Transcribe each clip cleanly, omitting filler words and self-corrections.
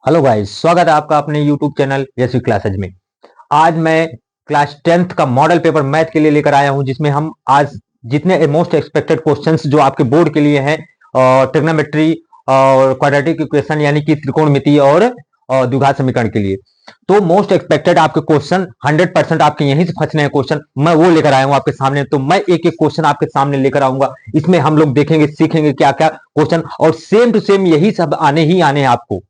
Hello guys, स्वागत है आपका अपने यूट्यूब चैनल यशवी क्लासेज में। आज मैं क्लास 10th का मॉडल पेपर मैथ के लिए लेकर आया हूं, जिसमें हम आज जितने मोस्ट एक्सपेक्टेड क्वेश्चंस जो आपके बोर्ड के लिए हैं और ट्रिग्नोमेट्री और क्वाड्रेटिक इक्वेशन यानी कि त्रिकोणमिति और द्विघात समीकरण के लिए, तो मोस्ट एक्सपेक्टेड आपके क्वेश्चन 100% आपके यहीं से फंसने हैं क्वेश्चन, मैं वो लेकर आया हूं आपके सामने। तो मैं एक एक क्वेश्चन आपके सामने लेकर आऊंगा, इसमें हम लोग देखेंगे, सीखेंगे क्या क्या क्वेश्चन, और सेम टू सेम यही सब आने ही आने हैं आपको।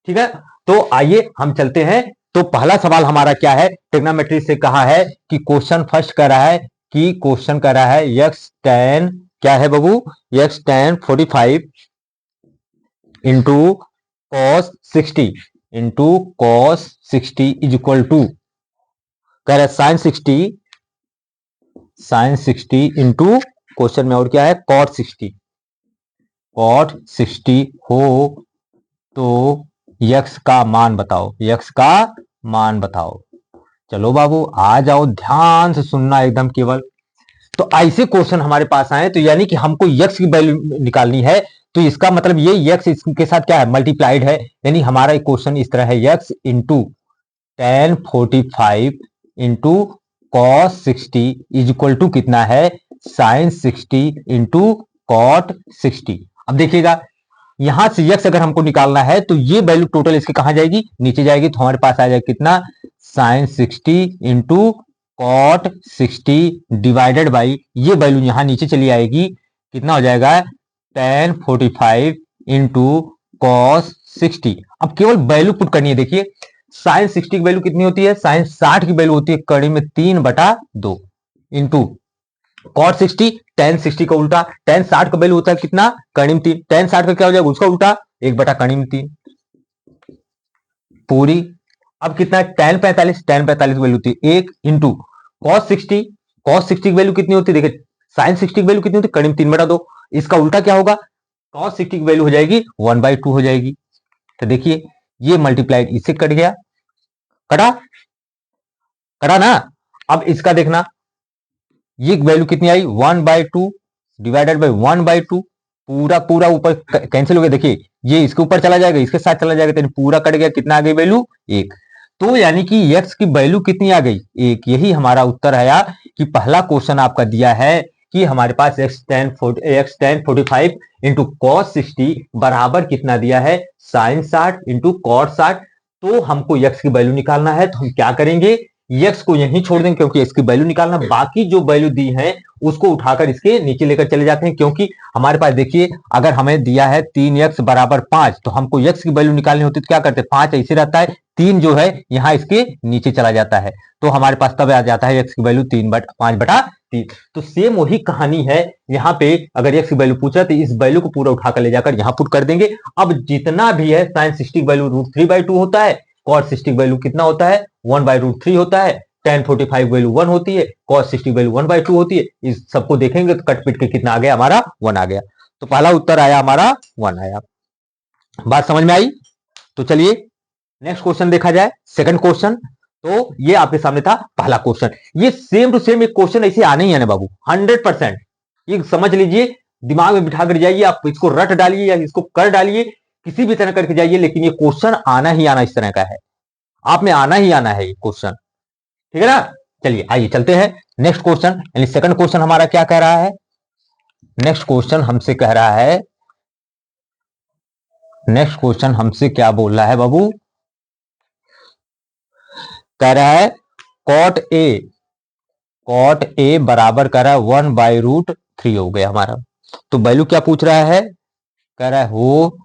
ठीक है, तो आइए हम चलते हैं। तो पहला सवाल हमारा क्या है, ट्रिग्नोमेट्री से कहा है कि क्वेश्चन फर्स्ट कर रहा है कि क्वेश्चन कर रहा है एक्स टेन, क्या है बाबू, X ten 45 into cos 60 into cos 60 is equal to, कह रहा है साइन 60 इंटू क्वेश्चन में और क्या है कॉट 60 हो तो यक्स का मान बताओ, यक्स का मान बताओ। चलो बाबू आ जाओ, ध्यान से सुनना एकदम केवल। तो ऐसे क्वेश्चन हमारे पास आए तो यानी कि हमको यक्स की वैल्यू निकालनी है, तो इसका मतलब ये यक्स इसके साथ क्या है मल्टीप्लाइड है, यानी हमारा क्वेश्चन इस तरह है x into tan 45 into cos 60 is equal to कितना है साइन 60 इंटू कॉट 60। अब देखिएगा यहां से यक्स अगर हमको निकालना है तो ये वैल्यू टोटल इसके कहां जाएगी, नीचे जाएगी, तो हमारे पास आ जाएगा कितना sine 60 into cot 60 divided by ये वैल्यू यहां नीचे चली आएगी, कितना हो जाएगा टेन 45 इंटू कॉस 60। अब केवल वैल्यू पुट करनी है। देखिए साइन 60 की वैल्यू कितनी होती है, साइन 60 की वैल्यू होती है कड़ी में 3/2 इंटू कॉट 60 टेन 60 का उल्टा, टेन 60 का वैल्यू होता है कितना कणिम 3, टेन 60 का क्या हो जाएगा उसका उल्टा 1/3 पूरी। अब कितना है टेन 45 वैल्यू होती है 1 इंटू कॉस 60 की वैल्यू कितनी होती है, देखिए साइन 60 की वैल्यू कितनी होती है कणिम 3/2, इसका उल्टा क्या होगा कॉस 60 की वैल्यू हो जाएगी 1/2 हो जाएगी। तो देखिए ये मल्टीप्लाइड इससे कट गया, कटा कटा ना। अब इसका देखना ये वैल्यू कितनी आई 1/2 डिवाइडेड बाई 1/2, पूरा पूरा ऊपर कैंसिल हो गया। देखिए ये इसके ऊपर चला जाएगा, इसके साथ चला जाएगा, तो पूरा कट गया, कितना आ गई वैल्यू 1। तो यानी कि x की वैल्यू कितनी आ गई 1। यही हमारा उत्तर आया कि पहला क्वेश्चन आपका दिया है कि हमारे पास x tan 45 इंटू कॉस 60 बराबर कितना दिया है साइन 60 इंटू कॉट 60। तो हमको x की वैल्यू निकालना है, तो हम क्या करेंगे x को यहीं छोड़ देंगे क्योंकि इसकी वैल्यू निकालना, बाकी जो वैल्यू दी है उसको उठाकर इसके नीचे लेकर चले जाते हैं, क्योंकि हमारे पास देखिए अगर हमें दिया है 3x बराबर 5 तो हमको x की वैल्यू निकालनी होती है, तो क्या करते हैं 5 ऐसे रहता है, 3 जो है यहां इसके नीचे चला जाता है, तो हमारे पास तब आ जाता है x की वैल्यू 5/3। तो सेम वही कहानी है यहाँ पे, अगर x की वैल्यू पूछा तो इस वैल्यू को पूरा उठाकर ले जाकर यहां पुट कर देंगे। अब जितना भी है साइन 60 की वैल्यू √3/2 होता है, कॉट 60 की वैल्यू कितना होता है 1/√3 होता है, टेन 45 वैल्यू 1 होती है, कॉस 60 वैल्यू 1/2 होती है। इस सबको देखेंगे तो कट पिट के कितना आ गया हमारा 1 आ गया। तो पहला उत्तर आया हमारा 1 आया। बात समझ में आई? तो चलिए नेक्स्ट क्वेश्चन देखा जाए, सेकंड क्वेश्चन। तो ये आपके सामने था पहला क्वेश्चन, ये सेम टू सेम एक क्वेश्चन ऐसे आने ही आने बाबू 100%, ये समझ लीजिए, दिमाग में बिठा कर जाइए, आप इसको रट डालिए या इसको कर डालिए, किसी भी तरह करके जाइए, लेकिन ये क्वेश्चन आना ही आना इस तरह का है, आप में आना ही आना है ये क्वेश्चन। ठीक है ना, चलिए आइए चलते हैं नेक्स्ट क्वेश्चन। यानी सेकंड क्वेश्चन हमारा क्या कह रहा है, नेक्स्ट क्वेश्चन हमसे कह रहा है, नेक्स्ट क्वेश्चन हमसे क्या बोल रहा है बाबू, कह रहा है कॉट ए बराबर कह रहा है 1/√3 हो गया हमारा। तो वैल्यू क्या पूछ रहा है, कह रहा है हो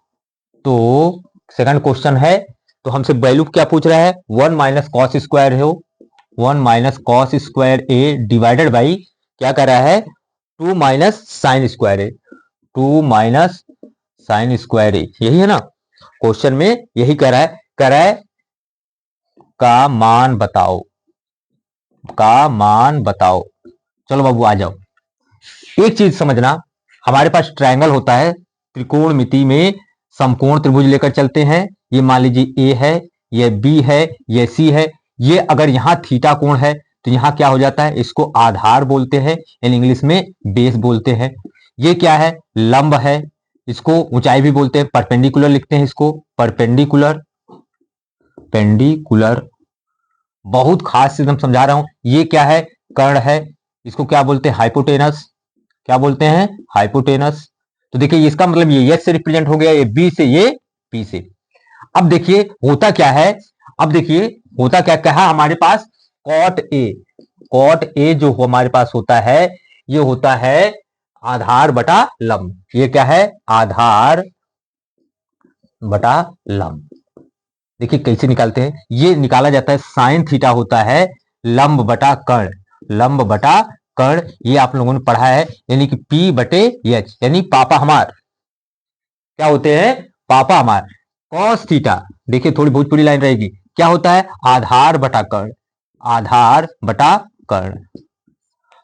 तो सेकंड क्वेश्चन है, तो हमसे वैल्यू क्या पूछ रहा है 1 माइनस कॉस स्क्वायर है, 1 minus cos square A divided by क्या कर रहा है 2 माइनस साइन स्क्वायर ए, 2 माइनस साइन स्क्वायर ए, यही है ना क्वेश्चन में, यही कह रहा है का मान बताओ, का मान बताओ। चलो बाबू आ जाओ, एक चीज समझना, हमारे पास ट्रायंगल होता है, त्रिकोणमिति में समकोण त्रिभुज लेकर चलते हैं, ये मान लीजिए ए है, ये बी है, ये सी है, ये अगर यहां थीटा कोण है तो यहां क्या हो जाता है, इसको आधार बोलते हैं, इन इंग्लिश में बेस बोलते हैं। ये क्या है लंब है, इसको ऊंचाई भी बोलते हैं, परपेंडिकुलर लिखते हैं इसको परपेंडिकुलर, परपेंडिकुलर, बहुत खास चीज हम समझा रहा हूं। ये क्या है? कर्ण है, इसको क्या बोलते हैं? हाइपोटेनस। क्या बोलते हैं? हाइपोटेनस। तो देखिए इसका मतलब ये एच से रिप्रेजेंट हो गया, ये बी से, ये पी से। अब देखिए होता क्या है, अब देखिए होता क्या क्या है हमारे पास, कॉट ए। कॉट ए जो हमारे पास होता है, ये होता है आधार बटा लंब। ये क्या है? आधार बटा लंब। देखिए कैसे निकालते हैं, ये निकाला जाता है साइन थीटा होता है लंब बटा कर्ण, लंब बटा कर्ण। ये आप लोगों ने पढ़ा है, यानी कि P बटे एच, यानी पापा हमार क्या होते हैं? पापा हमार। कॉस थीटा, देखिए थोड़ी भोजपुरी लाइन रहेगी, क्या होता है? आधार बटा कर्ण, आधार बटा कर्ण।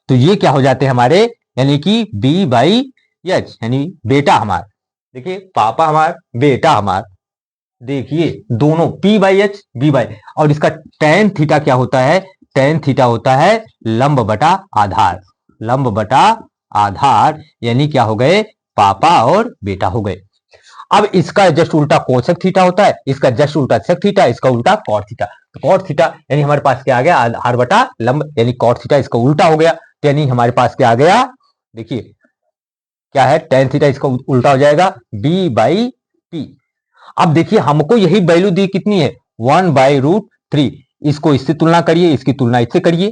तो ये क्या हो जाते हैं हमारे, यानी कि B बाई एच, यानी बेटा हमार। देखिए पापा हमार, बेटा हमार। देखिए दोनों P by H, B by, और इसका टेन थीटा क्या होता है? टेन थीटा होता है लंब बटा आधार, लंब बटा आधार, यानी क्या हो गए? पापा और बेटा हो गए। अब इसका जस्ट उल्टा कोसेक थीटा होता है, इसका जस्ट उल्टा सेक थीटा, इसका उल्टा कॉट थीटा। तो कॉट थीटा यानी हमारे पास क्या आ गया? आधार बटा लंब, यानी कॉट थीटा इसका उल्टा हो गया, तो यानी हमारे पास क्या आ गया? देखिए क्या है? टेन थीटा इसका उल्टा हो जाएगा बी बाई पी। अब देखिए हमको यही वैल्यू दी कितनी है? 1/√3। इसको इससे तुलना करिए, इसकी तुलना इससे करिए,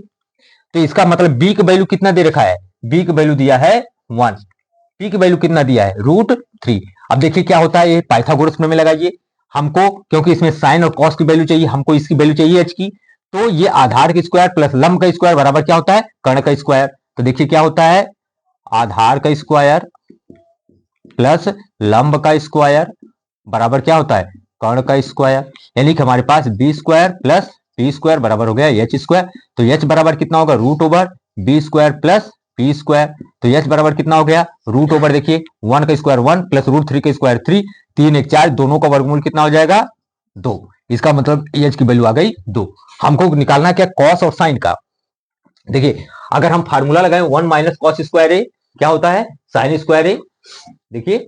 तो इसका मतलब बी का वैल्यू कितना दे रखा है? बी का वैल्यू दिया है 1, पी की वैल्यू कितना दिया है? √3। अब देखिए क्या होता है, ये पाइथागोरस में लगाइए हमको, क्योंकि इसमें साइन और कॉस की वैल्यू चाहिए, हमको इसकी वैल्यू चाहिए एच की। तो ये आधार का स्क्वायर प्लस लंब का स्क्वायर बराबर क्या होता है? कर्ण का स्क्वायर। तो देखिए क्या होता है? आधार का स्क्वायर प्लस लंब का स्क्वायर बराबर क्या होता है? कर्ण का स्क्वायर। यानी कि हमारे पास B square plus P square बराबर हो गया एच स्क्वायर। तो एच बराबर कितना होगा? Root over B square plus P square. तो एच बराबर कितना हो गया? रूट ओवर, देखिए 1 का स्क्वायर 1 प्लस √3 का स्क्वायर 3, 3 1 4, दोनों का वर्गमूल कितना हो जाएगा? 2। इसका मतलब एच की वैल्यू आ गई 2। हमको निकालना क्या? कॉस और साइन का। देखिए अगर हम फार्मूला लगाएं 1 माइनस कॉस स्क्वायर ए, क्या होता है? साइन स्क्वायर ए। देखिए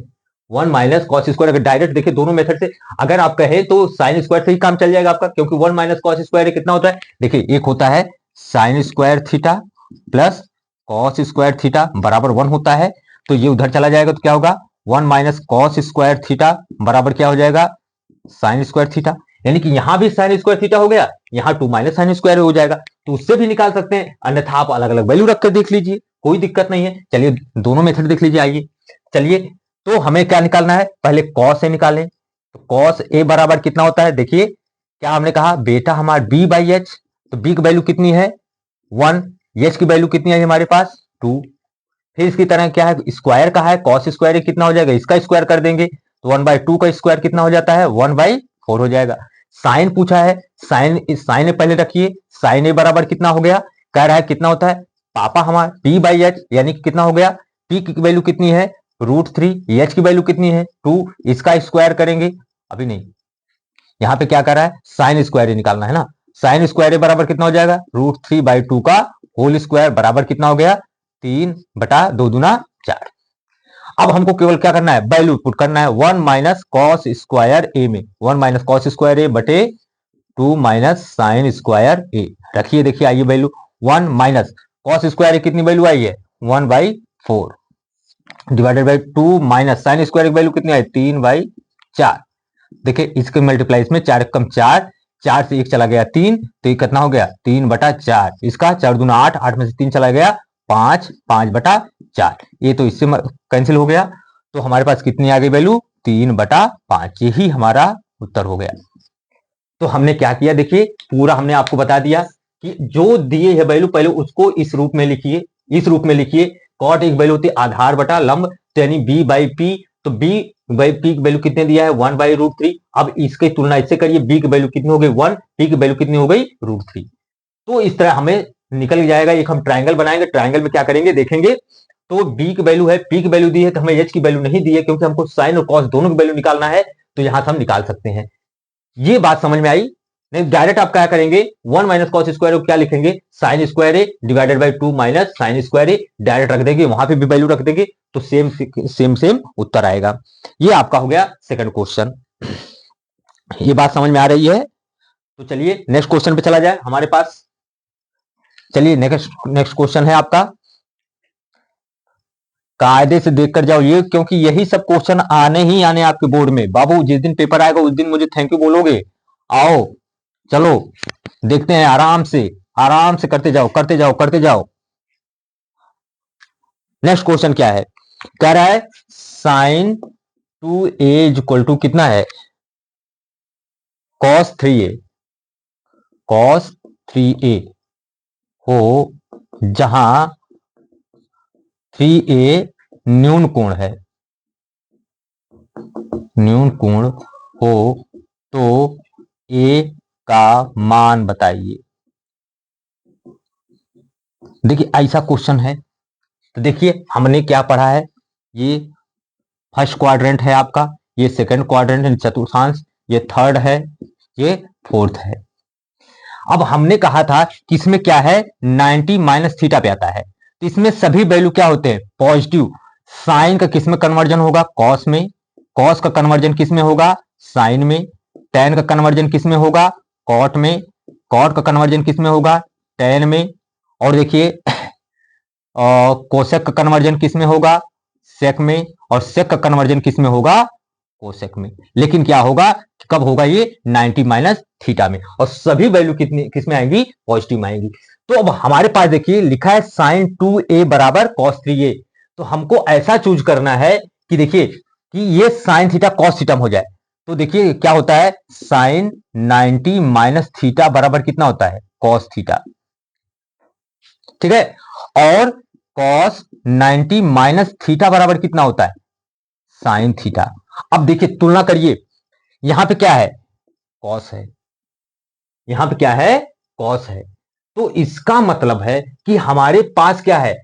1 माइनस कॉस स्क्वायर, अगर डायरेक्ट देखिए दोनों मेथड से अगर आप कहे तो साइन स्क्वायर से ही काम चल जाएगा आपका, क्योंकि 1 माइनस कॉस स्क्वायर कितना होता है? देखिए एक होता है sine square theta plus cos square theta बराबर 1 होता है। तो ये उधर चला जाएगा तो क्या होगा? 1 माइनस कॉस स्क्वायर थीटा बराबर क्या हो जाएगा? Sine square theta. यानी कि यहां भी साइन स्क्वायर थीटा हो गया, यहां 2 माइनस साइन स्क्वायर हो जाएगा, तो उससे भी निकाल सकते हैं, अन्यथा आप अलग अलग वैल्यू रखकर देख लीजिए, कोई दिक्कत नहीं है। चलिए दोनों मेथड देख लीजिए, आइए चलिए। तो हमें क्या निकालना है? पहले कॉस ए निकालें। तो कॉस ए बराबर कितना होता है? देखिए क्या हमने कहा? बेटा हमारा बी बाई एच। तो बी की वैल्यू कितनी है? 1। एच की वैल्यू कितनी है हमारे पास? 2। फिर इसकी तरह क्या है? स्क्वायर का है, कॉस स्क्वायर कितना हो जाएगा? इसका स्क्वायर कर देंगे, तो 1/2 का स्क्वायर कितना हो जाता है? 1/4 हो जाएगा। साइन पूछा है, साइन साइन पहले रखिए, साइन ए बराबर कितना हो गया? कह रहा है कितना होता है? पापा हमारा पी बाई एच, यानी कि कितना हो गया? पी की वैल्यू कितनी है? √3। एच की वैल्यू कितनी है? 2। इसका स्क्वायर करेंगे, अभी नहीं, यहां पे क्या कर रहा है? साइन स्क्वायर निकालना है ना। साइन स्क्वायर बराबर कितना हो जाएगा? √3/2 का होल स्क्वायर बराबर कितना हो गया? 3/2 × 4। अब हमको केवल क्या करना है? वैल्यू पुट करना है 1 माइनस कॉस स्क्वायर ए में, 1 माइनस कॉस स्क्वायर ए बटे 2 माइनस साइन स्क्वायर ए। रखिए, देखिए आइए वैल्यू 1 माइनस कॉस स्क्वायर ए कितनी वैल्यू आई है? 1/4 divided by 2 minus sine square की वैल्यू कितनी आई? 3/4। देखिए इसके मल्टीप्लाई, इसमें 4 कम 4, 4 से 1 चला गया 3, तो ये कितना हो गया? 3/4। इसका 4 दूना 8, 8 में से 3 चला गया 5, 5/4। ये तो इससे कैंसिल हो गया, तो हमारे पास कितनी आ गई वैल्यू? 3/5। यही हमारा उत्तर हो गया। तो हमने क्या किया? देखिए पूरा हमने आपको बता दिया कि जो दिए है वैल्यू, पहले उसको इस रूप में लिखिए, इस रूप में लिखिए। कॉट एक वैल्यू होती है आधार बटा लंब, तो यानी बी बाई पी। तो बी बाई पी की वैल्यू कितने दिया है? 1/√3। अब इसकी तुलना इससे करिए, बी की वैल्यू कितनी हो गई? 1, पी की वैल्यू कितनी हो गई? √3। तो इस तरह हमें निकल जाएगा। एक हम ट्रायंगल बनाएंगे, ट्रायंगल में क्या करेंगे देखेंगे। तो बी की वैल्यू है, पी की वैल्यू दी है, तो हमें एच की वैल्यू नहीं दी है, क्योंकि हमको साइन और कॉस दोनों की वैल्यू निकालना है, तो यहां से हम निकाल सकते हैं। ये बात समझ में आई? नहीं डायरेक्ट आप क्या करेंगे? 1 माइनस कॉस स्क्वायर को क्या लिखेंगे? Sine square A divided by 2 minus sine square A, direct रख देंगे, वहां पे भी वैल्यू रख देंगे, तो सेम सेम सेम उत्तर आएगा। ये आपका हो गया सेकंड क्वेश्चन। ये बात समझ में आ रही है? तो चलिए नेक्स्ट क्वेश्चन पे चला जाए हमारे पास। चलिए नेक्स्ट क्वेश्चन है आपका, कायदे से देखकर जाओ ये, क्योंकि यही सब क्वेश्चन आने ही आने आपके बोर्ड में। बाबू जिस दिन पेपर आएगा उस दिन मुझे थैंक यू बोलोगे। आओ चलो देखते हैं, आराम से करते जाओ करते जाओ करते जाओ। नेक्स्ट क्वेश्चन क्या है, कह रहा है साइन 2a इक्वल टू कितना है, cos 3a, cos 3a हो जहां 3a न्यून कोण है, न्यून कोण हो तो a का मान बताइए। देखिए ऐसा क्वेश्चन है, तो देखिए हमने क्या पढ़ा है, ये फर्स्ट क्वाड्रेंट है आपका, ये सेकंड क्वाड्रेंट है चतुर्थांश, ये थर्ड है, ये फोर्थ है। अब हमने कहा था कि इसमें क्या है 90 माइनस थीटा पे आता है, तो इसमें सभी वैल्यू क्या होते हैं पॉजिटिव। साइन का किस में कन्वर्जन होगा, कॉस में, कॉस का कन्वर्जन किस में होगा, साइन में, टेन का कन्वर्जन किस में होगा, कॉट में, कॉट का कन्वर्जन किस में होगा, टेन में, और देखिए कोसेक का कन्वर्जन किस में होगा, सेक में, और सेक का कन्वर्जन किस में होगा, कोसेक में। लेकिन क्या होगा, कब होगा ये 90 माइनस थीटा में, और सभी वैल्यू कितनी किस में आएंगी, पॉजिटिव में आएंगी। तो अब हमारे पास देखिए लिखा है साइन 2a बराबर cos 3a, तो हमको ऐसा चूज करना है कि देखिए कि ये साइन थीटा कॉस थीटा हो जाए। तो देखिए क्या होता है, साइन 90 माइनस थीटा बराबर कितना होता है, कॉस थीटा, ठीक है, और कॉस 90 माइनस थीटा बराबर कितना होता है, साइन थीटा। अब देखिए तुलना करिए, यहां पे क्या है, कॉस है, यहां पे क्या है, कॉस है, तो इसका मतलब है कि हमारे पास क्या है,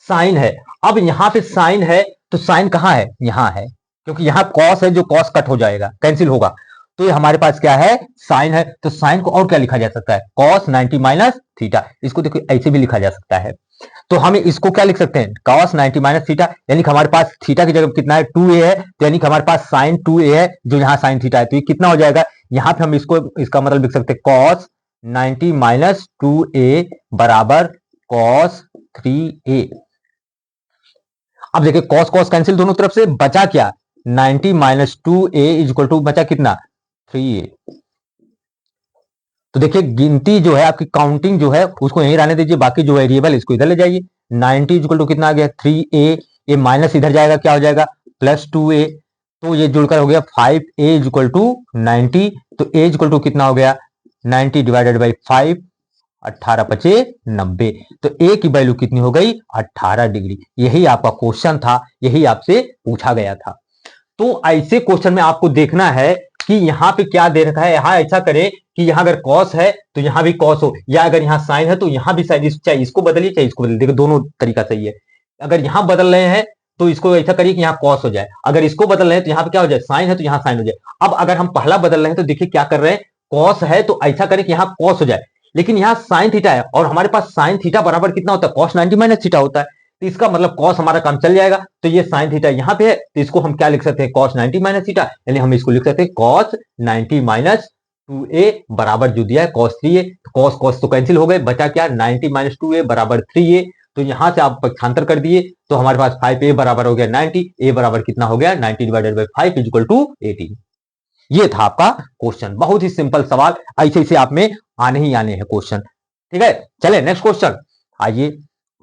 साइन है। अब यहां पे साइन है तो साइन कहां है, यहां है, क्योंकि यहां कॉस है, जो कॉस कट हो जाएगा, कैंसिल होगा, तो ये हमारे पास क्या है, साइन है। तो साइन को और क्या लिखा जा सकता है, कॉस 90 माइनस थीटा। इसको देखो ऐसे भी लिखा जा सकता है, तो हम इसको क्या लिख सकते हैं, cos 90 माइनस थीटा, यानी कि हमारे पास थीटा की जगह कितना है 2a है, तो यानी कि हमारे पास sin 2a है, जो यहाँ sin थीटा है, तो ये कितना हो जाएगा, यहां पे हम इसको इसका मतलब लिख सकते हैं cos 90 माइनस 2a बराबर cos 3a। अब देखिए cos cos कैंसिल दोनों तरफ से, बचा क्या, 90 माइनस 2a इक्वल टू बचा कितना 3a। तो देखिए गिनती जो है आपकी, काउंटिंग जो है उसको यहीं रहने दीजिए, बाकी जो वेरिएबल इसको इधर ले जाइए। 90 इक्वल टू कितना आ गया 3a, ये माइनस इधर जाएगा क्या हो जाएगा प्लस 2a, तो ये जुड़कर हो गया 5a इक्वल टू 90, तो a इक्वल टू कितना हो गया 90 डिवाइडेड बाई 5, 18 पचे 90, तो a की वैल्यू कितनी हो गई 18 डिग्री। यही आपका क्वेश्चन था, यही आपसे पूछा गया था। तो ऐसे क्वेश्चन में आपको देखना है कि यहाँ पे क्या दे रखा है, यहाँ ऐसा करे कि यहाँ अगर कॉस है तो यहाँ भी कॉस हो, या अगर यहाँ साइन है तो यहाँ भी साइन, चाहे इसको बदलिए चाहे इसको बदलिए, देखो दोनों तरीका सही है। अगर यहाँ बदल रहे हैं तो इसको ऐसा करिए कि यहाँ कॉस हो जाए, अगर इसको बदल रहे हैं तो यहाँ पे क्या हो जाए, साइन है तो यहाँ साइन हो जाए। अब अगर हम पहला बदल रहे हैं तो देखिए क्या कर रहे हैं, कॉस है तो ऐसा करें कि यहाँ कॉस हो जाए, लेकिन यहाँ साइन थीटा है और हमारे पास साइन थीटा बराबर कितना होता है, कॉस 90 माइनस थीटा होता है, तो इसका मतलब कॉस हमारा काम चल जाएगा। तो ये साइन थीटा यहाँ पे है, तो इसको हम क्या लिख सकते हैं, कॉस 90 माइनस थीटा, यानी हम इसको लिख सकते हैं कॉस 90 माइनस 2a बराबर जो दिया है कॉस 3a। कॉस कॉस तो कैंसिल हो गए, बचा क्या 90 माइनस 2a बराबर 3a, तो यहां से आप पक्षांतर कर दिए तो हमारे पास 5a बराबर हो गया 90, a बराबर कितना हो गया 90 divided by 5 is equal to 18। ये था आपका क्वेश्चन, बहुत ही सिंपल सवाल, ऐसे ऐसे आप में आने ही आने हैं क्वेश्चन, ठीक है। चले नेक्स्ट क्वेश्चन, आइए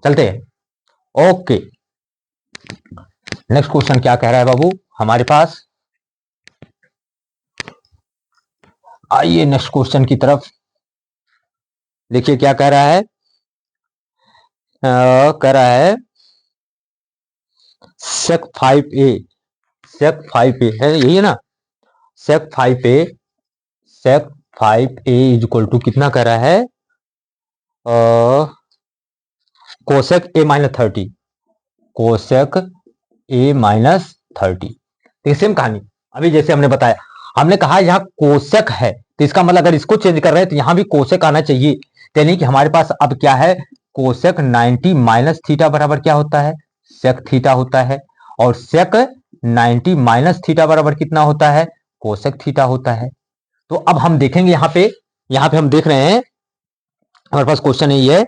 चलते हैं। ओके नेक्स्ट क्वेश्चन क्या कह रहा है बाबू हमारे पास, आइए नेक्स्ट क्वेश्चन की तरफ। देखिए क्या कह रहा है, कह रहा है सेक 5a, सेक 5a है यही है ना, sec 5a, sec 5a is equal to कितना कह रहा है, cosec a minus 30, cosec a minus 30। Same कहानी अभी जैसे हमने बताया, हमने कहा यहाँ कोसेक है तो इसका मतलब अगर इसको चेंज कर रहे हैं तो यहां भी कोसेक आना चाहिए, यानी कि हमारे पास अब क्या है, कोसेक 90 माइनस थीटा बराबर क्या होता है, सेक थीटा होता है, और सेक 90 माइनस थीटा बराबर कितना होता है, कोसेक थीटा होता है। तो अब हम देखेंगे यहाँ पे यहाँ पे हम देख रहे हैं, हमारे पास क्वेश्चन यही है,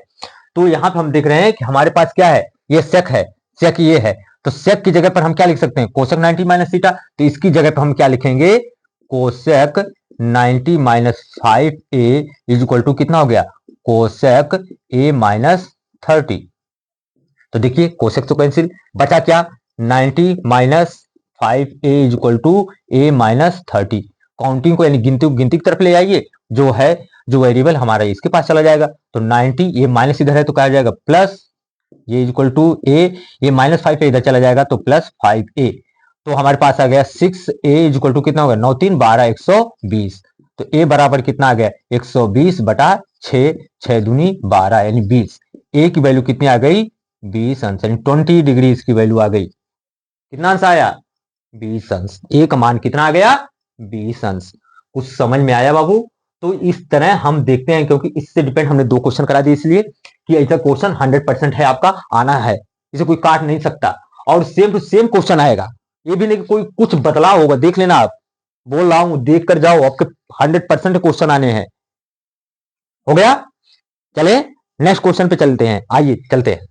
तो यहाँ पे हम देख रहे हैं कि हमारे पास क्या है, ये सेक है, सेक ये है, तो सेक की जगह पर हम क्या लिख सकते हैं, कोसेक 90 माइनस थीटा, तो इसकी जगह पर हम क्या लिखेंगे, cosec 90 minus 5a is equal to कितना हो गया, कोसेक a माइनस 30। तो देखिए कोसेक तो कैंसिल, बचा क्या, 90 minus 5a is equal to a minus 30। Counting को यानी गिनती गिनती की तरफ ले आइए, जो है जो वेरिएबल हमारा इसके पास चला जाएगा, तो 90 ये माइनस इधर है तो क्या जाएगा प्लस, ये इक्वल टू ए, ये माइनस 5 इधर चला जाएगा तो प्लस 5a, तो हमारे पास आ गया 6a इज इक्वल टू कितना होगा, 9 3 12 120, तो a बराबर कितना आ गया 120 बटा 6, 6 दूनी 12 यानी 20, a की वैल्यू कितनी आ गई 20 अंश, यानी 20 डिग्री इसकी वैल्यू आ गई, कितना अंश आया 20 अंश, a का मान कितना आ गया 20 अंश। कुछ समझ में आया बाबू? तो इस तरह हम देखते हैं, क्योंकि इससे डिपेंड हमने 2 क्वेश्चन करा दिए, इसलिए कि ऐसा क्वेश्चन 100% है आपका आना है, इसे कोई काट नहीं सकता, और सेम टू सेम क्वेश्चन आएगा, ये भी नहीं कि कोई कुछ बदलाव होगा, देख लेना आप, बोल रहा हूं देख कर जाओ, आपके 100% क्वेश्चन आने हैं। हो गया, चले नेक्स्ट क्वेश्चन पे चलते हैं, आइए चलते हैं।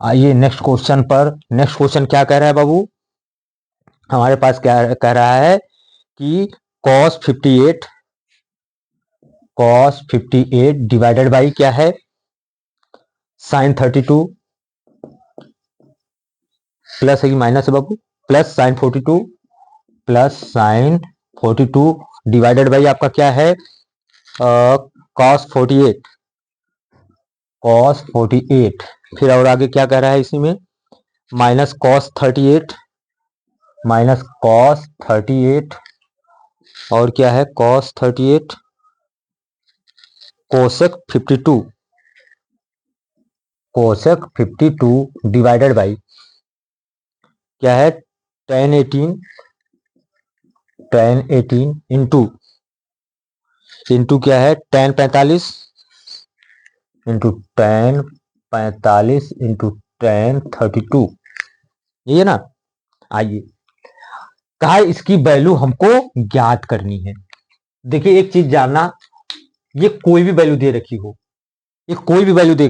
आइए नेक्स्ट क्वेश्चन पर, नेक्स्ट क्वेश्चन क्या कह रहा है बाबू, हमारे पास क्या कह रहा है कि cos 58 डिवाइडेड बाई क्या है, sin 32 प्लस है कि माइनस है बाबू, plus sin 42 plus sin 42 divided by आपका क्या है, cos 48, फिर और आगे क्या कह रहा है इसी में, माइनस cos 38 और क्या है cos 38 कोसेक 52 डिवाइडेड बाई क्या है tan 18 इंटू क्या है tan 45 into tan 45 into tan 32, ये है ना। आइए कहा इसकी वैल्यू हमको ज्ञात करनी है। देखिए एक चीज जानना, ये कोई भी वैल्यू दे रखी हो, ये कोई भी वैल्यू दे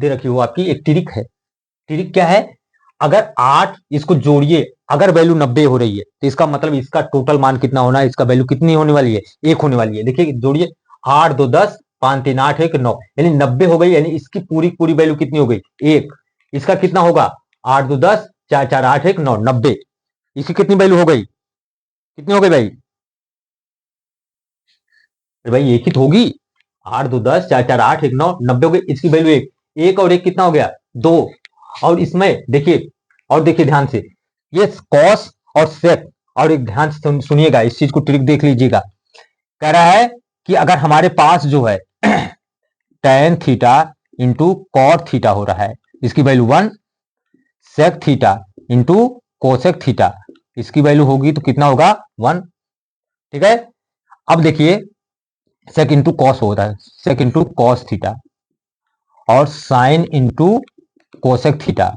रखी हो आपकी, एक ट्रिक है। ट्रिक क्या है, अगर 8 इसको जोड़िए, अगर वैल्यू 90 हो रही है तो इसका मतलब इसका टोटल मान कितना होना है, इसका वैल्यू कितनी होने वाली है, 1 होने वाली है। देखिए जोड़िए, 8 2 10 5 3 8 1 9, यानी 90 हो गई, यानी इसकी पूरी पूरी वैल्यू कितनी हो गई 1। इसका कितना होगा 8 2 10 4 4 8 1 9, 90। इसकी कितनी वैल्यू हो गई, कितनी हो गई भाई, भाई एक ही तो होगी, 8 2 10 4 4 8 1 9, 90 हो गई, इसकी वैल्यू 1, 1 और 1 कितना हो गया 2। और इसमें देखिए, और देखिए ध्यान से, ये कॉस और सेक, और एक ध्यान से सुनिएगा, इस चीज को ट्रिक देख लीजिएगा। कह रहा है कि अगर हमारे पास जो है tan theta into cot theta हो रहा है, इसकी value 1, sec theta into cosec theta, इसकी वैल्यू होगी तो कितना होगा 1। ठीक है, अब देखिए सेक इंटू कॉस होता है, सेक इंटू कॉस थीटा, और साइन इंटू कोसेक थीटा,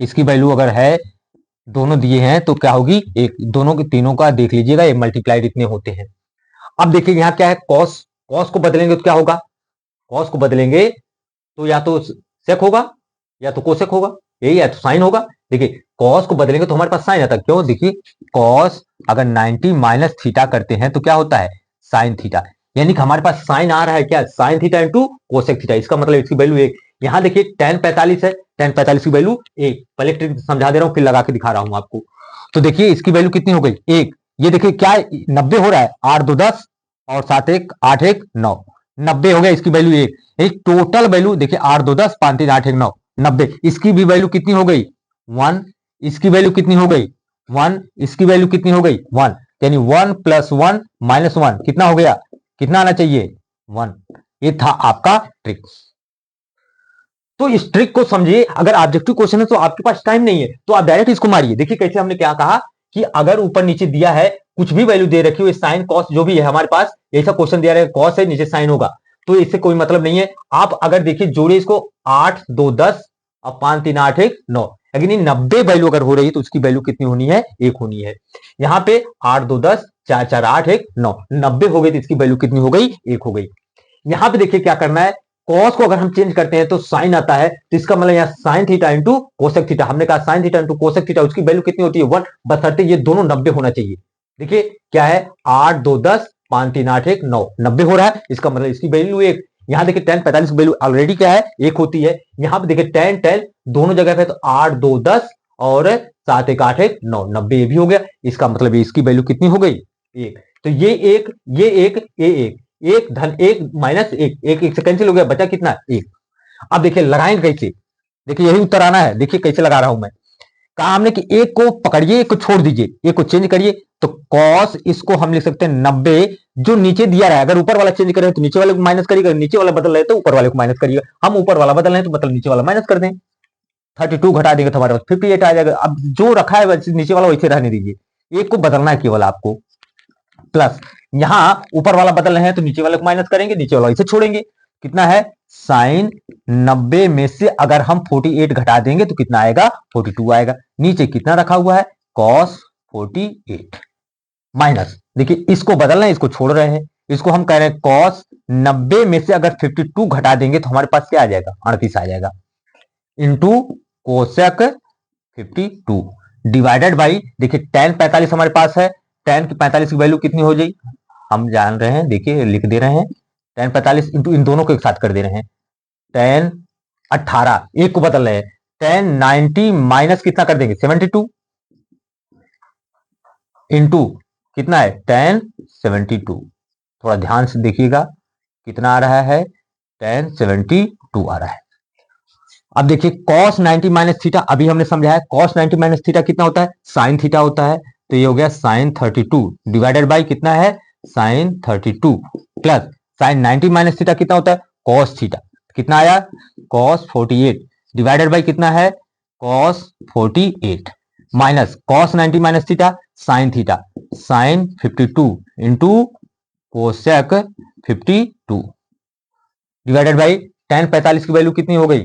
इसकी वैल्यू अगर है, दोनों दिए हैं तो क्या होगी एक, दोनों के तीनों का देख लीजिएगा, ये मल्टीप्लाइड इतने होते हैं। अब देखिए यहां क्या है, कॉस, कॉस को बदलेंगे तो क्या होगा, कॉस को बदलेंगे तो या तो सेक होगा या तो कोसेक होगा, यही या तो साइन होगा। देखिए कॉस को बदलेंगे तो हमारे पास साइन आता है, क्यों, देखिए कॉस अगर 90 माइनस थीटा करते हैं तो क्या होता है साइन थीटा, यानी कि हमारे पास साइन आ रहा है क्या, sine theta into cosec theta, इसका मतलब इसकी वैल्यू 1। यहां देखिए tan 45 है, tan 45 की वैल्यू 1, पहले ट्रिक समझा दे रहा हूं फिर लगा के दिखा रहा हूं आपको। तो देखिए इसकी वैल्यू कितनी हो गई 1, ये देखिए क्या 90 हो रहा है, 8 2 10 और 7 1 8 1 9, 90 हो गया, इसकी वैल्यू 1, एक टोटल वैल्यू देखिए 8 2 10 5 3 8 1 9, 90, इसकी भी वैल्यू कितनी हो गई 1, इसकी वैल्यू कितनी हो गई 1, इसकी वैल्यू कितनी हो गई 1, यानी 1 प्लस 1 माइनस 1 कितना हो गया, कितना आना चाहिए 1। ये था आपका ट्रिक। तो इस ट्रिक को समझिए, अगर ऑब्जेक्टिव क्वेश्चन है तो आपके पास टाइम नहीं है तो आप डायरेक्ट इसको मारिए। देखिए कैसे हमने क्या कहा कि अगर ऊपर नीचे दिया है, कुछ भी वैल्यू दे रखी हो, साइन कॉस जो भी है हमारे पास, ऐसा क्वेश्चन दिया है कॉस है नीचे साइन होगा, तो इससे कोई मतलब नहीं है। आप अगर देखिए जोड़िए इसको 8 2 10 और 5 3 8 1 9, लेकिन ये 90 वैल्यू अगर हो रही है तो उसकी वैल्यू कितनी होनी है, 1 होनी है। यहाँ पे 8 2 10, 4 4 8 1 9, 90 हो गई तो इसकी वैल्यू कितनी हो गई, 1 हो गई। यहाँ पे देखिए क्या करना है, कॉस को अगर हम चेंज करते हैं तो साइन आता है, तो इसका मतलब यहाँ sine theta into cosec theta, हमने कहा sine theta into cosec theta, उसकी वैल्यू कितनी होती है 1 बशर्ते ये दोनों 90 होना चाहिए। देखिए क्या है, 8 2 10, 5 3 8 1 9, 90 हो रहा है, इसका मतलब इसकी वैल्यू 1। यहाँ देखिए tan 45 की वैल्यू ऑलरेडी क्या है, 1 होती है। यहाँ पे देखिए tan tan दोनों जगह पे, तो 8 2 10 और 7 1 8 1 9, 90 ये भी हो गया। इसका मतलब इसकी वैल्यू कितनी हो गई, 1। तो ये 1 ये 1 ये 1, 1 धन 1 माइनस 1, 1 1 से कैंसिल हो गया, बचा कितना 1। अब देखिए लगाएंगे कैसे, देखिए यही उत्तर आना है, देखिए कैसे लगा रहा हूं मैं। कहा हमने कि एक को पकड़िए एक को छोड़ दीजिए, एक को चेंज करिए, तो कॉस इसको हम लिख सकते हैं 90, जो नीचे दिया रहा है, अगर ऊपर वाला चेंज करें तो नीचे वाले को माइनस करिएगा, नीचे वाला बदल रहे तो ऊपर वाले को माइनस करिएगा। हम ऊपर वाला बदल रहे हैं तो मतलब नीचे वाला माइनस कर दें, 32 घटा देंगे तो हमारे पास 58 आ जाएगा। अब जो रखा है वैसे नीचे वाला वैसे रहने दीजिए, एक को बदलना है केवल आपको, प्लस यहां ऊपर वाला बदल रहे हैं तो नीचे वाले को माइनस करेंगे, नीचे वाला इसे छोड़ेंगे। कितना है, साइन 90 में से अगर हम 48 घटा देंगे तो कितना आएगा, 42 आएगा। नीचे कितना रखा हुआ है, कॉस 48 माइनस, देखिए इसको बदल रहे हैं इसको छोड़ रहे हैं, इसको हम कह रहे हैं कॉस 90 में से अगर 52 घटा देंगे तो हमारे पास क्या आ जाएगा, 38 आ जाएगा, इंटू कोसेक 52 डिवाइडेड बाई, देखिए tan 45 हमारे पास है, tan की 45 की वैल्यू कितनी हो जाएगी हम जान रहे हैं, देखिए लिख दे रहे हैं, tan 45 इंटू इन दोनों को एक साथ कर दे रहे हैं, tan 18, एक को बदल रहे हैं, tan 90 माइनस कितना कर देंगे 72 इंटू कितना है tan 72, थोड़ा ध्यान से देखिएगा कितना आ रहा है, tan 72 आ रहा है। अब देखिए cos 90 माइनस थीटा, अभी हमने समझा है cos 90 माइनस थीटा कितना होता है, साइन थीटा होता है, तो ये हो गया साइन 32 डिवाइडेड बाई कितना है, साइन 32 प्लस साइन 90 माइनस थीटा कितना होता है, cos थीटा, कितना आया cos 48 डिवाइडेड बाई कितना है, cos 48 minus cos 90 minus theta sine theta, sine 52 into cosec 52 divided by tan 45 की वैल्यू कितनी हो गई,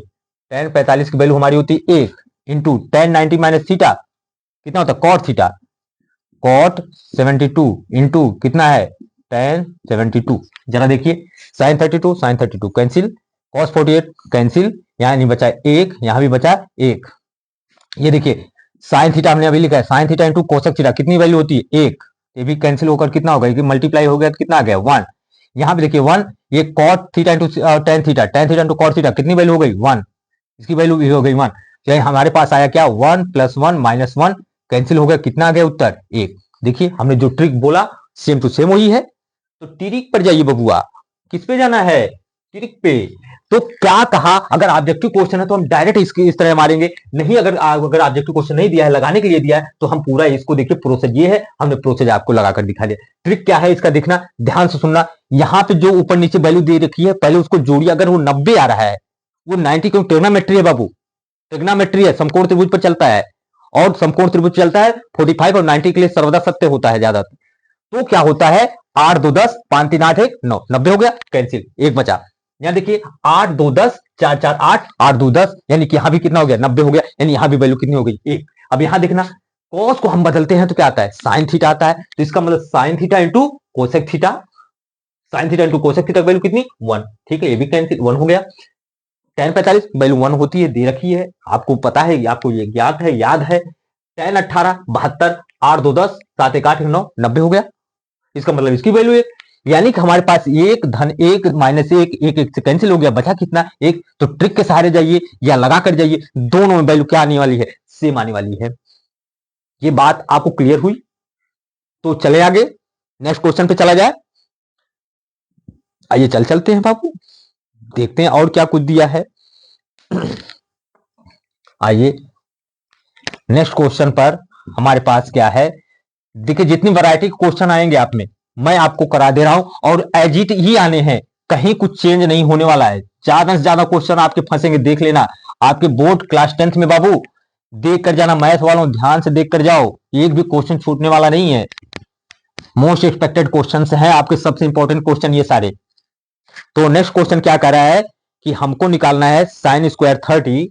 tan 45 की वैल्यू हमारी होती है 1 इंटू tan 90 माइनस थीटा कितना होता है cot थीटा, cot 72 इंटू कितना है tan 72। जरा देखिए sin 32 कैंसिल, cos 48 कैंसिल, यहां नहीं बचा 1, यहां भी बचा 1। ये देखिए साइन थीटा हमने अभी लिखा है, sine theta into cosec theta कितनी वैल्यू होती है 1, ये भी कैंसिल होकर कितना होगा, कि मल्टीप्लाई हो गया तो कितना आ गया 1। यहां पे देखिए 1, ये cot theta into tan theta into cot theta कितनी वैल्यू हो गई 1, इसकी वैल्यू भी हो गई 1, तो हमारे पास आया क्या 1 + 1 - 1 कैंसिल हो गया, कितना आ गया उत्तर 1। देखिए हमने जो ट्रिक बोला सेम टू सेम वही है, तो ट्रिक पर जाइए बबुआ, किस पे जाना है, ट्रिक पे। तो क्या कहा, अगर ऑब्जेक्टिव क्वेश्चन है तो हम डायरेक्ट इसके इस तरह मारेंगे, नहीं अगर ऑब्जेक्टिव क्वेश्चन नहीं दिया है, लगाने के लिए दिया है, तो हम पूरा इसको देखिए प्रोसेस ये है, हमने प्रोसेस आपको लगाकर दिखा दिया। ट्रिक क्या है इसका देखना, ध्यान से सुनना, यहाँ पे जो ऊपर नीचे वैल्यू दे रखी है पहले उसको जोड़िए, अगर वो 90 आ रहा है, वो 90 क्यों, ट्रिग्नोमेट्री है बाबू, ट्रिग्नोमेट्री है, समकोण त्रिभुज पर चलता है, और समकोण त्रिभुज चलता है 45 और 90 के लिए सर्वदा सत्य होता है ज्यादा। तो क्या होता है 8 2 10, 5 3 8 1 9, 90 हो गया, कैंसिल, एक बचा। यहां देखिए 8 2 10, 4 4 8, 8 2 10, यानी कि यहां भी कितना हो गया 90 हो गया, यानी यहां भी वैल्यू कितनी हो गई 1। अब यहां देखना कॉस को हम बदलते हैं तो क्या आता है, साइन थीटा आता है, तो इसका मतलब sine theta into cosec theta, sine theta into cosec theta value कितनी 1, ठीक है, ये भी कैंसिल 1 हो गया। tan 45 वैल्यू 1 होती है, दे रखी है, आपको पता है, आपको ये ज्ञात है, याद है। tan 18 72, 8 2 10, 7 1 8 9, 90 हो गया, इसका मतलब इसकी वैल्यू 1, यानी कि हमारे पास 1 धन 1 माइनस 1, 1 1 से कैंसिल हो गया, बचा कितना 1। तो ट्रिक के सहारे जाइए या लगा कर जाइए, दोनों में वैल्यू क्या आने वाली है, सेम आने वाली है। ये बात आपको क्लियर हुई, तो चले आगे नेक्स्ट क्वेश्चन पे चला जाए। आइए चलते हैं बाबू, देखते हैं और क्या कुछ दिया है। आइए नेक्स्ट क्वेश्चन पर हमारे पास क्या है, देखिए जितनी वैरायटी के क्वेश्चन आएंगे आप में मैं आपको करा दे रहा हूं, और एज इट ही आने हैं, कहीं कुछ चेंज नहीं होने वाला है। ज्यादा से ज्यादा क्वेश्चन आपके फंसेंगे, देख लेना, आपके बोर्ड क्लास 10th में बाबू देख कर जाना, मैथ वालों ध्यान से देख कर जाओ, एक भी क्वेश्चन छूटने वाला नहीं है। मोस्ट एक्सपेक्टेड क्वेश्चन है आपके, सबसे इंपॉर्टेंट क्वेश्चन ये सारे। तो नेक्स्ट क्वेश्चन क्या कर रहा है कि हमको निकालना है साइन स्क्वायर 30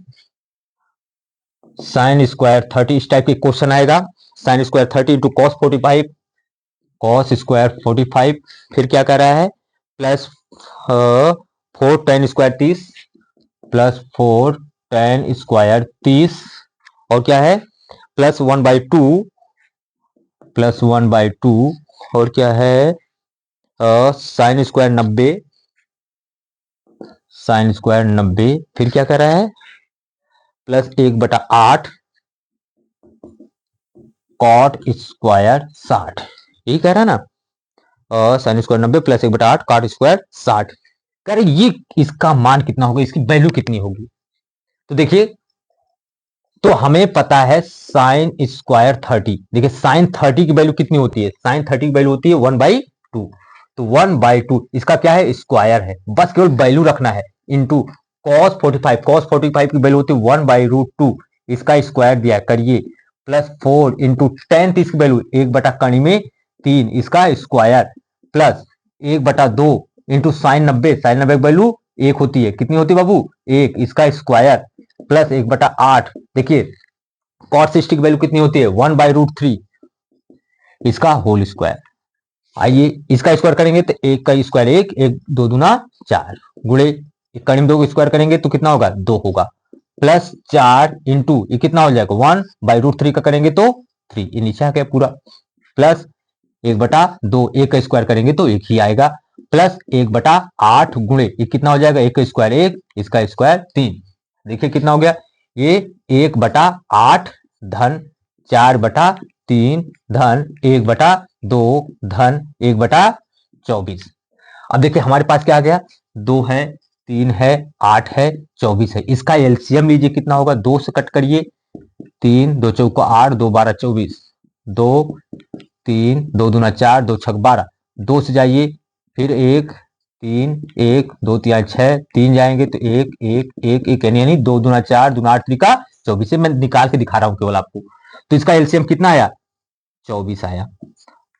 साइन स्क्वायर 30, इस टाइप के क्वेश्चन आएगा। Sine square 30 into cos 45, cos square 45, फिर क्या कर रहा है plus 4 ten square 30, plus 4 ten square 30, और क्या है प्लस 1/2, प्लस 1/2, और क्या है साइन स्क्वायर 90, साइन स्क्वायर 90, फिर क्या कर रहा है प्लस 1/8 कॉट स्क्वायर 60, यही कह रहा है ना। Sine square 90 plus 1/8 cot square 60, कह रहे ये इसका मान कितना होगा, इसकी वैल्यू कितनी होगी। तो देखिए, तो हमें पता है साइन स्क्वायर 30, देखिए साइन 30 की वैल्यू कितनी होती है, साइन 30 की वैल्यू होती है 1/2, तो 1/2 इसका क्या है स्क्वायर है, बस केवल वैल्यू रखना है, इंटू कॉस 45, कॉस 45 की वैल्यू होती है 1/√2, इसका स्क्वायर दिया करिए, प्लस 4 इंटू टेन, इसकी वैल्यू 1/3 में 3, इसका square, plus 1/2 into sine 90, sine 90 की वैल्यू 1 होती है, कितनी होती है बाबू 1, इसका स्क्वायर, प्लस 1/8, देखिए कॉट 60 की वैल्यू कितनी होती है 1/√3, इसका होल स्क्वायर। आइए इसका स्क्वायर करेंगे तो 1 का स्क्वायर 1, 1 2 दूना 4, गुणे करीब 2 स्क्वायर करेंगे तो कितना होगा 2 होगा, प्लस 4 इंटू ये कितना हो जाएगा 1/√3 का करेंगे तो 3, ये नीचे आ गया पूरा, प्लस 1/2, 1 का स्क्वायर करेंगे तो 1 ही आएगा, प्लस 1/8 गुणे ये कितना हो जाएगा 1 का स्क्वायर 1, इसका स्क्वायर 3, देखिए कितना हो गया ये 1/8 धन 4/3 धन 1/2 धन 1/24। अब देखिए हमारे पास क्या आ गया 2 है 3 है 8 है 24 है, इसका एलसीएम लीजिए कितना होगा, 2 से कट करिए, 3 2 चौको 8, 2 12 24, 2 3 2 दूना 4, 2 छक 12, 2 से जाइए फिर 1 3 1 2 3 6, 3 जाएंगे तो 1 1 1 1, यानी 2 दूना 4, दूना 8 3 का 24, मैं निकाल के दिखा रहा हूं केवल आपको। तो इसका एलसीएम कितना आया 24 आया,